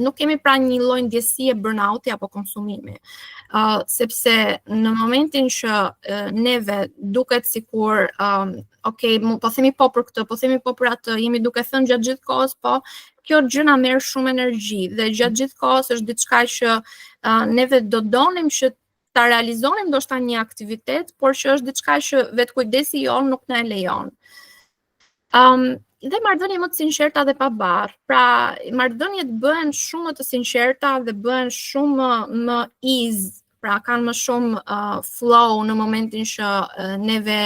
nuk kemi pra një lloj ndjesie burnouti apo konsumimi. Sepse në momentin që neve duket sikur okay, po themi po për këtë, po themi po për atë, jemi duke thënë gjatë gjithë kohës, po kjo gjë na merr shumë energji dhe gjatë gjithë kohës është diçka që neve do donim që ta realizonim ndoshta një aktivitet, por që është diçka që vetkujdesi jon nuk na e lejon. Dhe marrëdhënie më të sinqerta dhe pa barr. Pra, marrëdhëniet bëhen shumë më të sinqerta dhe bëhen shumë më easy, pra kanë më shumë flow në momentin që neve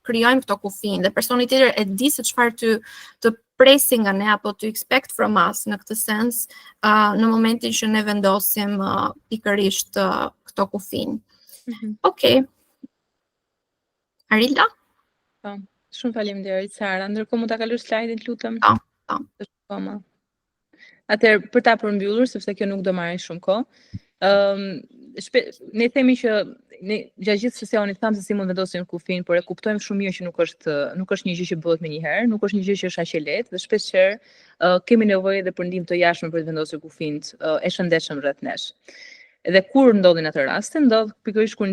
krijojmë këto kufin dhe personi tjetër e di se çfarë të presi nga ne apo to expect from us në këtë sens në momentin që ne vendosim pikërisht këto kufin. Okej. Arilda? Po, shumë faleminderit Sara. Ndërkohë mund ta kalosh slide-in, lutem? Po. Atëherë për ta përmbyllur, sepse kjo nuk do marrë shumë kohë. Ne themi që ne gjatë gjithë sesionit thamë se si mund vendosim kufin, por e kuptojmë shumë mirë që nuk është një gjë që bëhet me një herë, nuk është një gjë që është aq e lehtë dhe shpeshherë kemi nevojë edhe për ndihmë të jashtme për të vendosur kufin e shëndetshëm rreth nesh. Dhe kur ndodhin ato raste, ndodh pikërisht kur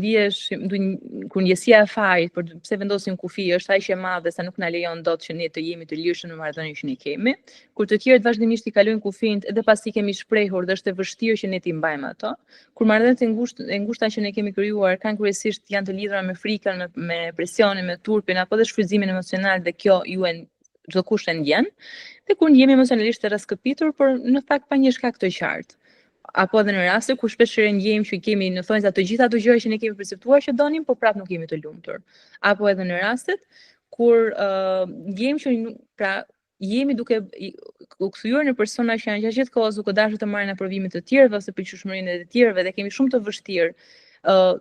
kur ndjesia e fajit për pse vendosim kufi është aq e madhe sa nuk na lejon dot që ne të jemi të lirshëm në marrëdhënien që ne kemi, kur të tjerët vazhdimisht i kalojnë kufin edhe pasi kemi shprehur dhe është e vështirë që ne t'i mbajmë ato, kur marrëdhëniet e ngushta që ne kemi krijuar kanë kryesisht janë të lidhura me frikën, me presionin, me turpin apo dhe shfrytëzimin emocional dhe kjo çdo kush e ndjen, dhe kur jemi emocionalisht të raskëpitur, por në fakt pa një shkak të qartë. Apo edhe në raste kur shpeshherë ndjejmë që kemi në thonjza të gjitha ato gjëra që ne kemi perceptuar që donim, por prapë nuk jemi të lumtur. Apo edhe në rastet kur ndjejmë që jemi duke u kthyer në persona që janë gjatë gjithë kohës duke dashur të marrin aprovimin të tjerëve ose përqyeshmërinë e të tjerëve dhe kemi shumë të vështirë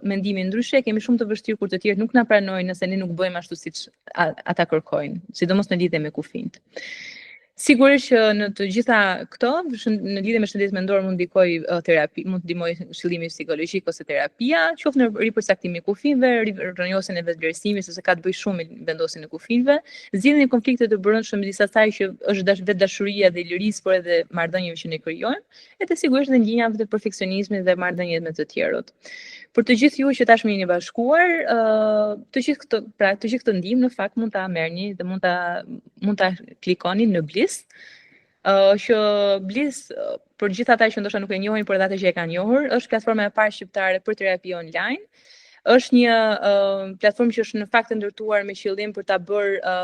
mendimin ndryshe, kemi shumë të vështirë kur të tjerët nuk na pranojnë nëse ne nuk bëjmë ashtu siç ata kërkojnë, sidomos në lidhje me kufijt. Sigurisht që në të gjitha këto, në lidhje me shëndetin mendor mund ndikoj terapi, mund ndihmoj zhvillimi psikologjik ose terapia, qoftë në ripërcaktimin e kufinëve, rrënjosjen e vetvlerësimit, sepse ka të bëjë shumë me vendosjen e kufinëve, zgjidhjen e konflikte të brendshme midis asaj që është vetë dashuria dhe lirisë, por edhe marrëdhënieve që ne krijojmë, edhe sigurisht edhe ndjenjave të perfeksionizmit dhe marrëdhëniet me të tjerët. Për të gjithë ju që tashmë jeni bashkuar, të gjithë këtë ndihmë në fakt mund ta merrni dhe mund ta klikoni në Bliss. Që Bliss, për gjithë ata që ndoshta nuk e njohin, por edhe ata që e kanë njohur, është platforma e parë shqiptare për terapi online. Është një platformë që është në fakt e ndërtuar me qëllim për ta bërë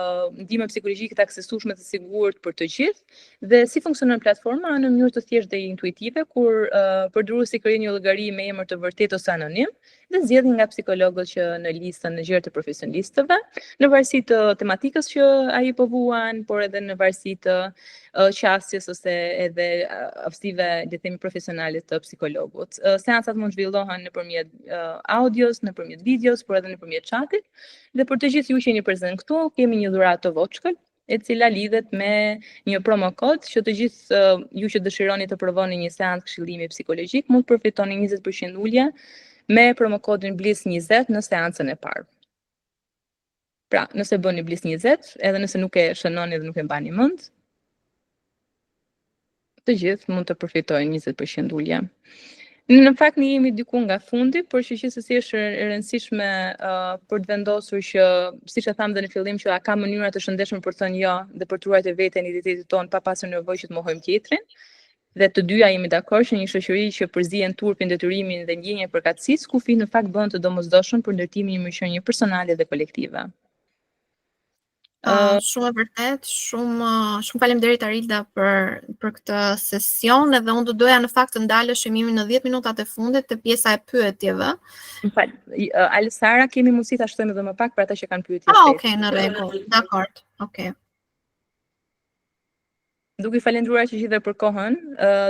ndihmë psikologjike të aksesueshme të sigurt për të gjithë. Dhe si funksionon platforma në mënyrë të thjeshtë dhe intuitive, kur përdoruesi krijon një llogari me emër të vërtetë ose anonim dhe zgjedhin nga psikologët që në listën në gjëra të profesionistëve, në varësi të tematikës që ai po vuan, por edhe në varësi të qasjes ose edhe aftësive le të themi profesionale të psikologut. Seancat mund zhvillohen nëpërmjet audios, nëpërmjet videos, por edhe nëpërmjet chatit. Dhe për të gjithë ju që jeni prezant këtu, kemi një dhuratë të voçkël, e cila lidhet me një promo kod që të gjithë ju që dëshironi të provoni një seancë këshillimi psikologjik mund të përfitoni 20% ulje me promo kodin Bliss20 në seancën e parë. Pra, nëse bëni Bliss20, edhe nëse nuk e shënoni dhe nuk e mbani mend, të gjithë mund të përfitojnë 20% ulje. Në fakt ne jemi diku nga fundi, por që gjithsesi është e rëndësishme për të vendosur që, siç e thamë dhe në fillim, që a ka mënyra të shëndetshme për të thënë jo dhe për të ruajtur veten identitetin ton pa pasur nevojë që të mohojmë tjetrin. Dhe të dyja jemi dakord që një shoqëri që përzihen turpin, detyrimin dhe ndjenjen e përkatësisë, kufi në fakt bën të domosdoshëm për ndërtimin e një mëshirë personale dhe kolektive. Shumë e vërtet, shumë faleminderit Arilda për këtë sesion, edhe unë do doja në fakt të ndaleshim në 10 minutat e fundit te pjesa e pyetjeve. M'fal, Alsara, kemi mundësi ta shtojmë edhe më pak për ata që kanë pyetje. Okej, në rregull. Dakord. Okej. Duke falendruar që gjithë për kohën,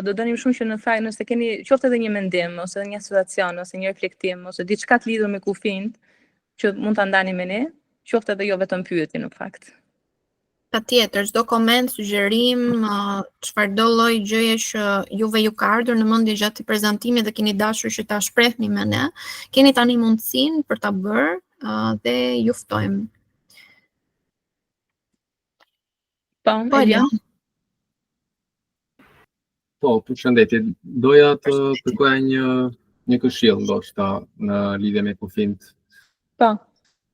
do dënim shumë që në fakt nëse keni qoftë edhe një mendim ose një situacion ose një reflektim ose diçka të lidhur me kufijt që mund ta ndani me ne, qoftë edhe jo vetëm pyetje në fakt. Patjetër, çdo koment, sugjerim, çfarëdo lloj gjëje që juve ju ka ardhur në mendje gjatë prezantimit dhe keni dashur që ta shprehni me ne, keni tani mundësinë për ta bërë dhe ju ftojmë. Po, Elian. Po, përshëndetje. Doja të kërkoja një këshill ndoshta në lidhje me kufijt. Po.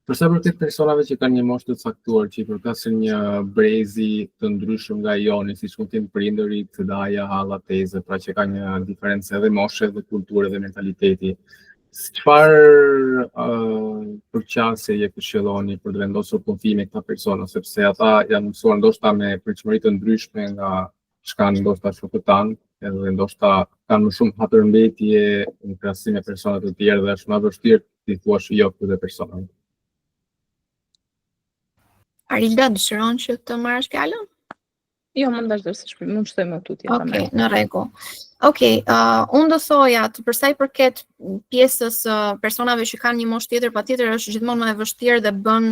Për sa përket personave që kanë një moshë të caktuar, që i përkasin një brezi të ndryshëm nga joni, siç mund të jenë prindërit, daja, halla, teze, pra që ka një diferencë edhe moshe dhe kulture dhe mentaliteti. Çfarë përqasje je këshilloni për të vendosur kufi me këta persona, sepse ata janë mësuar ndoshta me pritshmëri të ndryshme nga shkanë ndoshta shokët tanë, edhe ndoshta kanë më shumë hatërmbetje në krahasim me persona të tjerë dhe është më vështirë të thuash jo këtyre personave. Arilda, dëshiron që të marrësh fjalën? Jo, mund vazhdosh, mund shtoj më tutje. Okej, në rregull. Okej, unë do thoja të për sa i përket pjesës personave që kanë një moshë tjetër, patjetër është gjithmonë më e vështirë dhe bën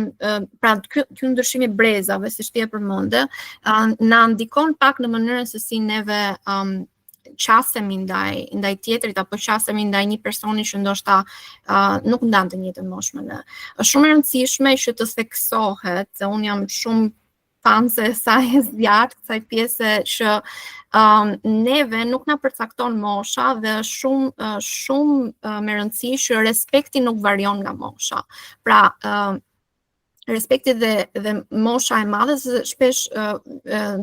pra ky ndryshim i brezave, siç ti e përmende, na ndikon pak në mënyrën se si neve qasemi ndaj tjetrit apo qasemi ndaj një personi që ndoshta nuk ndan të njëjtën moshë me ne. Është shumë e rëndësishme që të theksohet, se unë jam shumë fanse saj zjarrt, kësaj pjese që neve nuk na përcakton mosha dhe shumë me rëndësi që respekti nuk varion nga mosha. Pra, respekti dhe mosha e madhe, se shpesh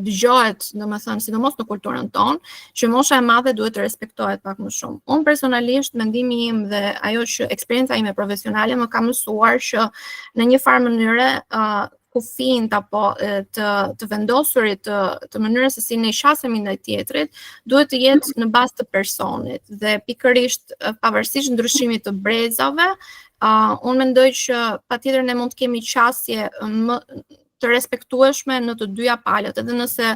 dëgjohet, domethënë, sidomos në kulturën tonë, që mosha e madhe duhet të respektohet pak më shumë. Unë personalisht, mendimi im dhe ajo që eksperienca ime profesionale më ka mësuar që në një farë mënyre kufijt apo të vendosurit të mënyrës se si ne qasemi ndaj tjetrit duhet të jetë në bazë të personit dhe pikërisht pavarësisht ndryshimit të brezave, unë mendoj që patjetër ne mund të kemi qasje të respektueshme në të dyja palët, edhe nëse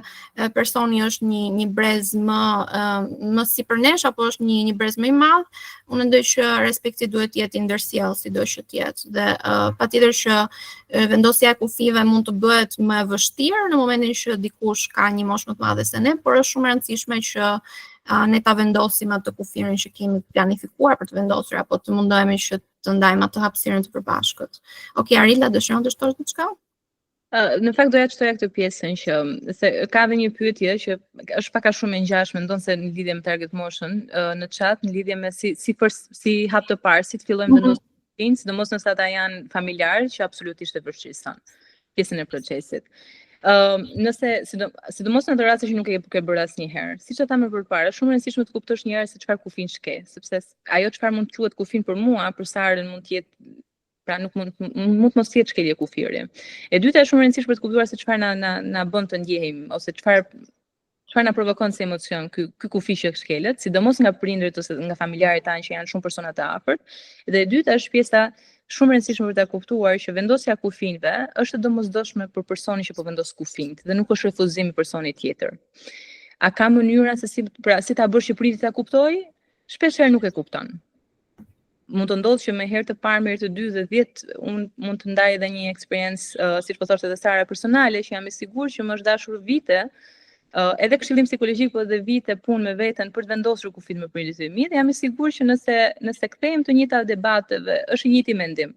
personi është një brez më sipër nesh apo është një brez më i madh, unë mendoj që respekti duhet të jetë i ndërsjellë sido që të jetë. Dhe patjetër që vendosja e kufive mund të bëhet më e vështirë në momentin që dikush ka një moshë më të madhe se ne, por është shumë e rëndësishme që ne ta vendosim atë kufirin që kemi planifikuar për të vendosur apo të mundohemi që të ndajmë atë hapësirën të përbashkët. Okej, Arila, dëshiron të shtosh diçka? Në fakt doja të shtoja këtë pjesën që se ka edhe një pyetje që është pak a shumë e ngjashme, ndonse në lidhje me target motion në chat, në lidhje me si hap të parë, si të fillojmë vendosin, sidomos nëse ata janë familjarë që absolutisht e vështirëson pjesën e procesit. Nëse sidomos në ato raste që nuk e ke bërë asnjëherë, siç e thamë përpara, është shumë e rëndësishme të kuptosh një herë se çfarë kufin shke, sepse ajo çfarë mund të quhet kufin për mua, për Sarën mund të jetë, pra nuk mund mos jetë shkelje kufiri. E dyta është shumë e rëndësishme për të kuptuar se çfarë na bën të ndjehim ose çfarë na provokon si emocion ky kufi që shkelet, sidomos nga prindërit ose nga familjarët tanë që janë shumë persona të afërt. Dhe e dyta është pjesa shumë e rëndësishme për ta kuptuar që vendosja e kufinve është e domosdoshme për personin që po vendos kufint dhe nuk është refuzim i personit tjetër. A ka mënyra se si ta bësh që prindi ta kuptojë? Shpeshherë nuk e kupton. Mund të ndodhë që me herë të parë, me herë të dytë dhe 10, unë mund të ndaj edhe një eksperiencë, siç po thoshte edhe Sara, personale, që jam i sigurt që më është dashur vite, edhe këshillim psikologjik, po edhe vite punë me veten për të vendosur kufit me prindit e mi, dhe jam i sigurt që nëse kthehemi të njëjta debateve, është i njëjti mendim.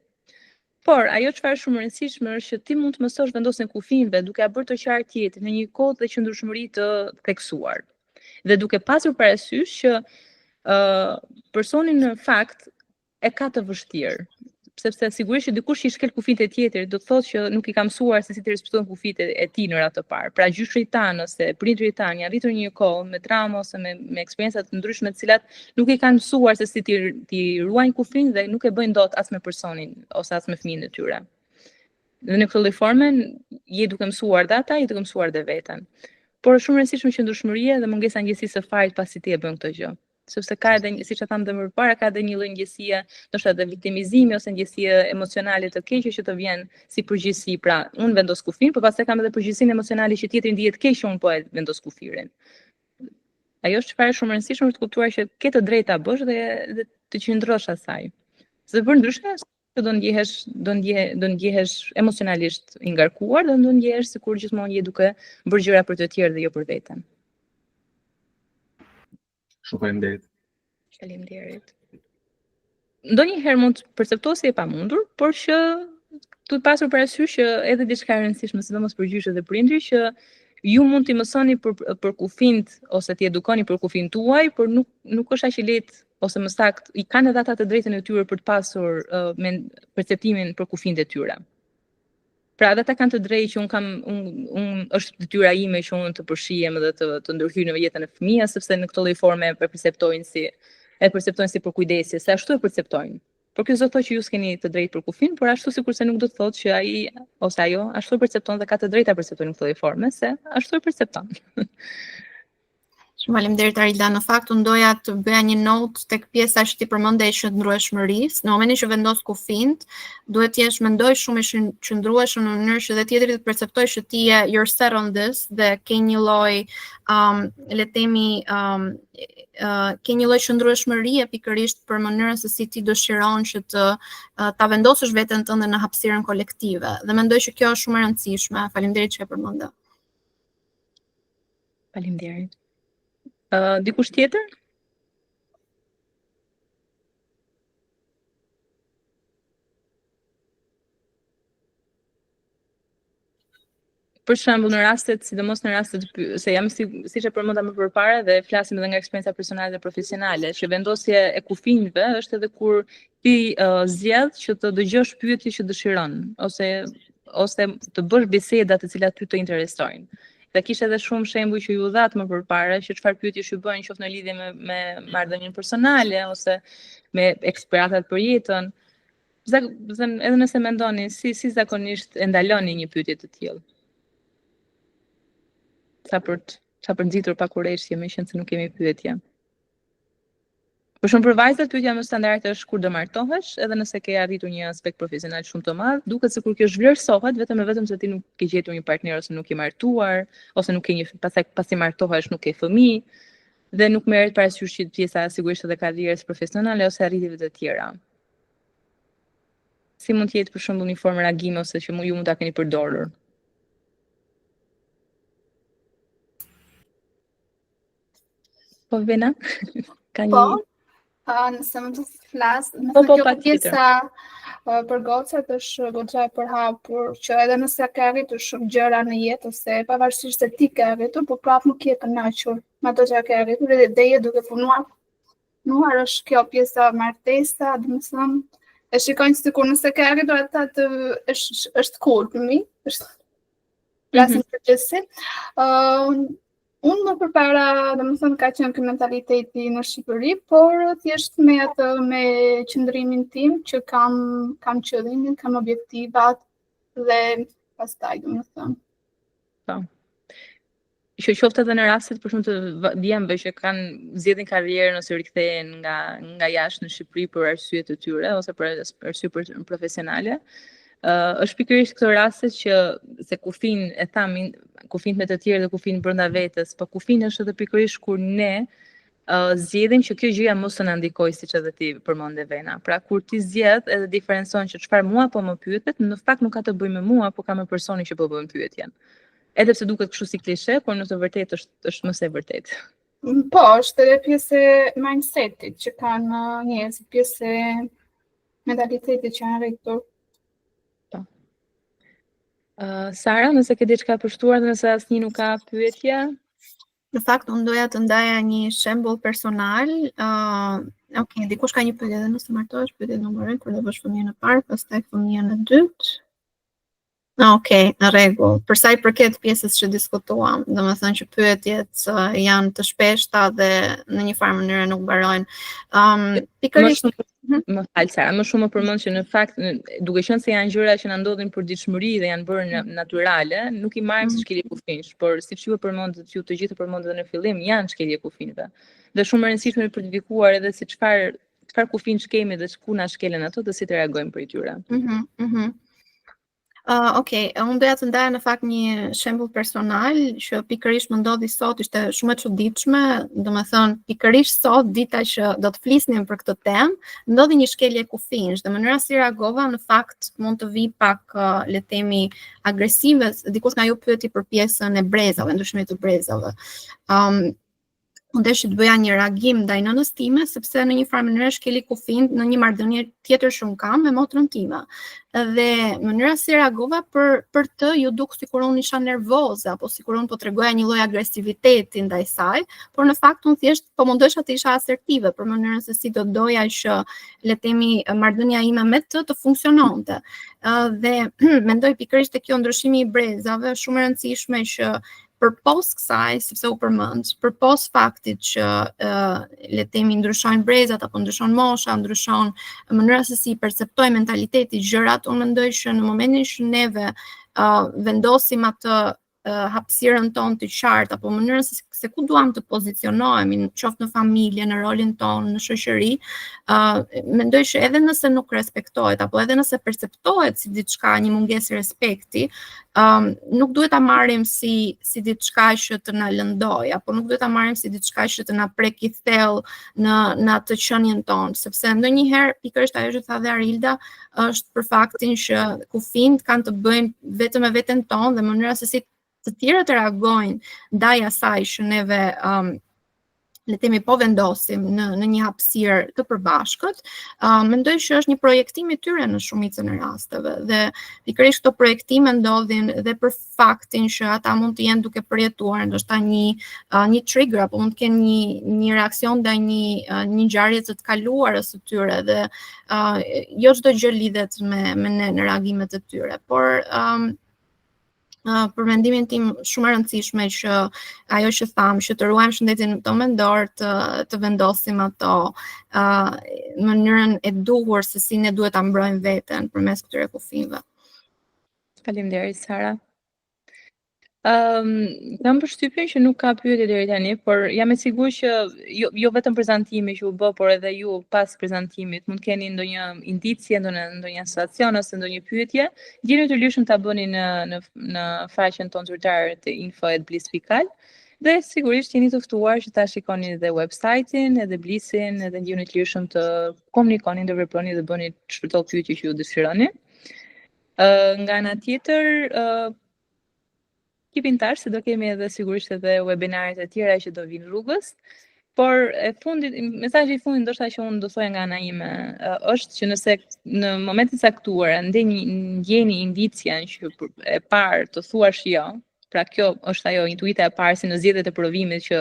Por ajo çfarë është shumë e rëndësishme është që ti mund të mësosh vendosjen e kufinve duke ia bërë të qartë tjetrit në një kohë dhe qëndrueshmëri të theksuar. Dhe duke pasur parasysh që personi në fakt e ka të vështirë, sepse sigurisht që dikush që i shkel kufit e tjetrit do të thotë që nuk i ka mësuar se si të respektojnë kufit e tij në radhë të parë. Pra gjyshrit tanë ose prindërit tanë janë rritur një kohë me trauma ose me eksperienca të ndryshme të cilat nuk i kanë mësuar se si ti ruajnë kufin dhe nuk e bëjnë dot as me personin ose as me fëmijën e tyre. Dhe në këtë lloj forme je duke mësuar dhe ata, je duke mësuar dhe veten. Por është shumë e rëndësishme qëndrueshmëria dhe mungesa ndjesisë së farit pasi ti e bën këtë gjë. Sepse ka edhe, siç e thamë më përpara, ka edhe një lloj ndjesie, ndoshta edhe viktimizimi ose ndjesie emocionale të keqe që të vjen si përgjegjësi. Pra, unë vendos kufin, por pastaj kam edhe përgjegjësinë emocionale që tjetri ndihet keq që unë po e vendos kufirin. Ajo është çfarë është shumë e rëndësishme për të kuptuar që ke të drejtë ta bësh dhe të qëndrosh asaj. Se për ndryshe do ndjehesh emocionalisht i ngarkuar dhe do ndjehesh sikur gjithmonë je duke bërë gjëra për të tjerë dhe jo për veten. Shumë faleminderit. Faleminderit. Ndonjëherë mund të perceptohet si e pamundur, por që duhet pasur parasysh që edhe diçka e rëndësishme, sidomos për gjyshët dhe prindrit, që ju mund t'i mësoni për kufint ose t'i edukoni për kufin tuaj, por nuk është aq i lehtë ose më saktë i kanë edhe ata të drejtën e tyre për të pasur perceptimin për kufint e tyre. Pra edhe ata kanë të drejtë që unë është detyra ime që unë të përshihem dhe të ndërhyj në jetën e fëmijës, sepse në këtë lloj forme e perceptojnë si përkujdesje, se ashtu e perceptojnë. Por kjo s'do të thotë që ju s'keni të drejtë për kufin, por ashtu sikurse nuk do të thotë që ai ose ajo ashtu e percepton dhe ka të drejtë ta perceptojnë në këtë lloj forme, se ashtu e percepton. Faleminderit Arida, në fakt unë doja të bëja një notë tek pjesa që ti përmende e qëndrueshmërisë. Në momentin që vendos kufijt, duhet të jesh mendoj shumë i qëndrueshëm në mënyrë që dhe tjetri të perceptojë që ti je you're set on this dhe ke një lloj le të themi ke një lloj qëndrueshmërie pikërisht për mënyrën se si ti dëshiron që ta vendosësh veten tënde në hapësirën kolektive. Dhe mendoj që kjo është shumë e rëndësishme. Faleminderit që e përmendë. Faleminderit. Dikush tjetër? Për shembull në rastet, sidomos në rastet se jam siç e përmenda më përpara dhe flasim edhe nga eksperjenca personale dhe profesionale, që vendosje e kufinjve është edhe kur ti zgjedh që të dëgjosh pyetje që dëshiron ose të bësh biseda të cilat ty të interesojnë. Dhe kishte edhe shumë shembuj që ju dhat më përpara që çfarë pyetjesh ju bëjnë qoftë në lidhje me marrëdhënien personale ose me eksperiencat për jetën. Edhe nëse mendoni si zakonisht e ndaloni një pyetje të tillë. Sa për nxitur pakurreshje me qenë se nuk kemi pyetje. Për shumë për vajzat pyetja më standarde është kur do martohesh, edhe nëse ke arritur një aspekt profesional shumë të madh, duket sikur kjo zhvlerësohet vetëm se ti nuk ke gjetur një partner ose nuk je martuar, ose nuk ke pasi martohesh nuk ke fëmijë, dhe nuk merret parasysh pjesa sigurisht edhe karrierës profesionale ose arritjeve të tjera. Si mund të jetë për shembull një formë reagimi ose që ju mund ta keni përdorur? Po Vena, ka një... Nëse më të flasë, kjo pjesa për gocat është goxha e përhapur, që edhe nëse ka arritur shumë gjëra në jetë, ose pavarësisht se ti ka arritur, po prapë nuk je kënaqur me ato që ka arritur, dhe je duke punuar. Punuar është kjo pjesa martesa, domethënë, e shikojnë sikur nëse ka arritur atë është cool për mi, është flasim për gjithësi. Unë më përpara, domethënë ka qenë ky mentaliteti në Shqipëri, por thjesht me qëndrimin tim që kam qëllimin, kam objektivat dhe pastaj domethënë. Po. Që qoftë edhe në rastet për shumë të djemve që zgjedhin karrierën ose rikthehen nga jashtë në Shqipëri për arsye të tyre ose për arsye profesionale. Është pikërisht këto raste që se kufin e thamin, kufin me të tjerë dhe kufin brenda vetes, po kufin është edhe pikërisht kur ne zgjedhim që kjo gjëja mos të na ndikojë siç edhe ti përmendë Vena. Pra kur ti zgjedh edhe diferencon që çfarë mua po më pyetet, në fakt nuk ka të bëjë me mua, por ka me personin që po bën pyetjen. Edhe pse duket kështu si klishe, por në të vërtetë është më së vërtetë. Po, është edhe pjesë e mindsetit që kanë njerëzit, pjesë e mentalitetit që janë rritur. Sara, nëse ke diçka për shtuar dhe nëse asnjë nuk ka pyetje? Në fakt, unë doja të ndaja një shembull personal. Okej, dikush ka një pyetje dhe nëse martohesh, pyetje numër 1 kur do bësh fëmijën e parë, pastaj fëmijën e dytë. Okej, në rregull. Për sa i përket pjesës që diskutuam, domethënë që pyetjet janë të shpeshta dhe në një farë mënyrë nuk mbarojnë. Pikërisht më fal Sara, më shumë më përmend që në fakt duke qenë se janë gjëra që na ndodhin për ditëshmëri dhe janë bërë natyrale, nuk i marrim si shkelje kufinsh, por siç ju e përmendët ju të gjithë përmendët në fillim, janë shkelje kufinëve. Dhe shumë e rëndësishme për të identifikuar edhe se çfarë kufinç kemi dhe ku na shkelen ato dhe si të reagojmë për tyre. Okej, unë doja të ndaja në fakt një shembull personal që pikërisht më ndodhi sot, ishte shumë e çuditshme, domethënë pikërisht sot dita që do të flisnim për këtë temë, ndodhi një shkelje kufinsh dhe mënyra si reagova në fakt mund të vi pak le të themi agresive, dikush nga ju pyeti për pjesën e brezave, ndryshimit të brezave. Unë deshi të bëja një reagim ndaj nënës time, sepse në një farë mënyrë shkeli kufin në një marrëdhënie tjetër që unë kam me motrën time. Dhe mënyra si reagova për të ju duk sikur unë isha nervoze apo sikur unë po tregoja një lloj agresiviteti ndaj saj, por në fakt unë thjesht po mundosha të isha asertive për mënyrën se si do doja që le të themi marrëdhënia ime me të funksiononte. Dhe mendoj pikërisht te kjo ndryshimi i brezave, shumë e rëndësishme që përpos kësaj, sepse u përmend, përpos faktit që le të themi ndryshojnë brezat apo ndryshon mosha, ndryshon mënyra se si perceptojmë mentaliteti gjërat, unë mendoj që në momentin që neve vendosim atë hapësirën tonë të qartë apo mënyrën se ku duam të pozicionohemi, qoftë në familje, në rolin tonë, në shoqëri, mendoj që edhe nëse nuk respektohet apo edhe nëse perceptohet si diçka një mungesë respekti, nuk duhet ta marrim si diçka që të na lëndoj, apo nuk duhet ta marrim si diçka që të na prek i thellë në atë qenien tonë, sepse ndonjëherë pikërisht ajo që tha dhe Arilda është për faktin që kufijt kanë të bëjnë vetëm me veten tonë dhe mënyra se si të tjerët reagojnë ndaj asaj që neve le të themi po vendosim në një hapësirë të përbashkët, mendoj që është një projektim i tyre në shumicën e rasteve dhe pikërisht këto projektime ndodhin dhe për faktin që ata mund të jenë duke përjetuar ndoshta një trigger apo mund të kenë një reaksion ndaj një ngjarje të kaluarës së tyre dhe jo çdo gjë lidhet me ne në reagimet e tyre, por për mendimin tim shumë e rëndësishme që ajo që tham, që të ruajmë shëndetin tonë mendor, të vendosim ato mënyrën e duhur se si ne duhet ta mbrojmë veten përmes këtyre kufijve. Faleminderit Sara. Kam përshtypjen që nuk ka pyetje deri tani, por jam e sigurt që jo vetëm prezantimi që u bë, por edhe ju pas prezantimit mund keni ndonjë indicie, ndonjë situacion ose ndonjë pyetje, jeni të lëshëm ta bëni në faqen tonë zyrtare të info@bliss.al. Dhe sigurisht jeni të ftuar që ta shikoni edhe website-in, edhe Blissin, edhe jeni të lëshëm të komunikoni, të veproni dhe bëni çdo pyetje që ju dëshironi. Nga ana tjetër, keep in touch, se do kemi edhe sigurisht edhe webinaret e tjera që do vinë rrugës, por mesazhi i fundit ndoshta që unë do thoja nga ana ime është që nëse në momentin caktuar ndjeni indicien që e parë të thuash jo, pra kjo është ajo intuita e parë si në zgjedhjet e provimit që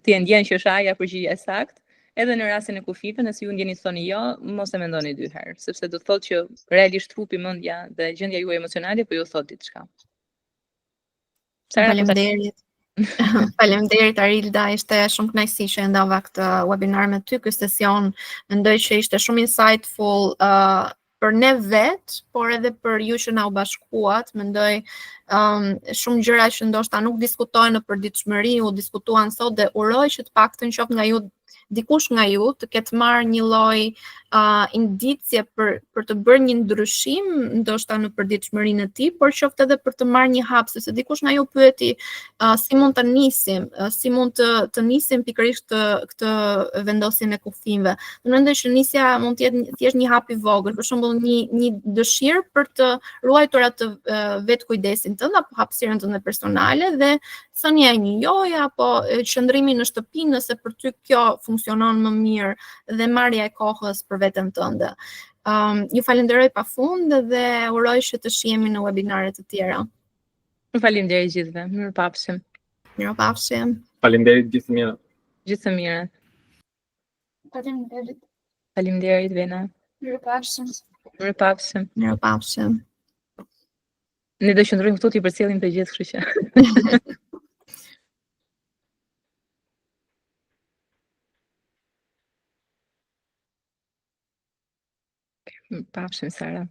ti e ndjen që është ajo përgjigjja e saktë, edhe në rastin e kufive, nëse ju ndjeni thoni jo, mos e mendoni dy herë, sepse do thotë që realisht trupi, mendja dhe gjendja juaj emocionale po ju thot diçka. Faleminderit. Faleminderit Arilda, ishte shumë kënaqësi që ndava këtë webinar me ty, ky sesion mendoj që ishte shumë insightful për ne vetë, por edhe për ju që na u bashkuat, mendoj shumë gjëra që ndoshta nuk diskutohen në përditshmëri, u diskutuan sot dhe uroj që të paktën qoftë nga ju dikush nga ju të ketë marrë një lloj indicie për të bërë një ndryshim, ndoshta në përditshmërinë e tij, por qoftë edhe për të marrë një hap, sepse dikush nga ju pyeti si mund të nisim, si mund të nisim pikërisht këtë vendosjen e kufijve. Unë mendoj që nisja mund të jetë thjesht një hap i vogël, për shembull një dëshirë për të ruajtur atë vetë kujdesin tënd apo hapësirën tënde personale dhe thënia e një joje apo qëndrimi në shtëpi nëse për ty kjo funksionon më mirë dhe marrja e kohës për veten tënde. Ju falenderoj pafund dhe uroj që të shihemi në webinare të tjera. Faleminderit gjithëve. Mirupafshim. Mirupafshim. Faleminderit gjithë të mirë. Gjithë të mirë. Faleminderit. Faleminderit Vena. Mirupafshim. Mirupafshim. Mirupafshim. Ne do qëndrojmë këtu t'i përcjellim të gjithë, kështu që. Pafshim Sara.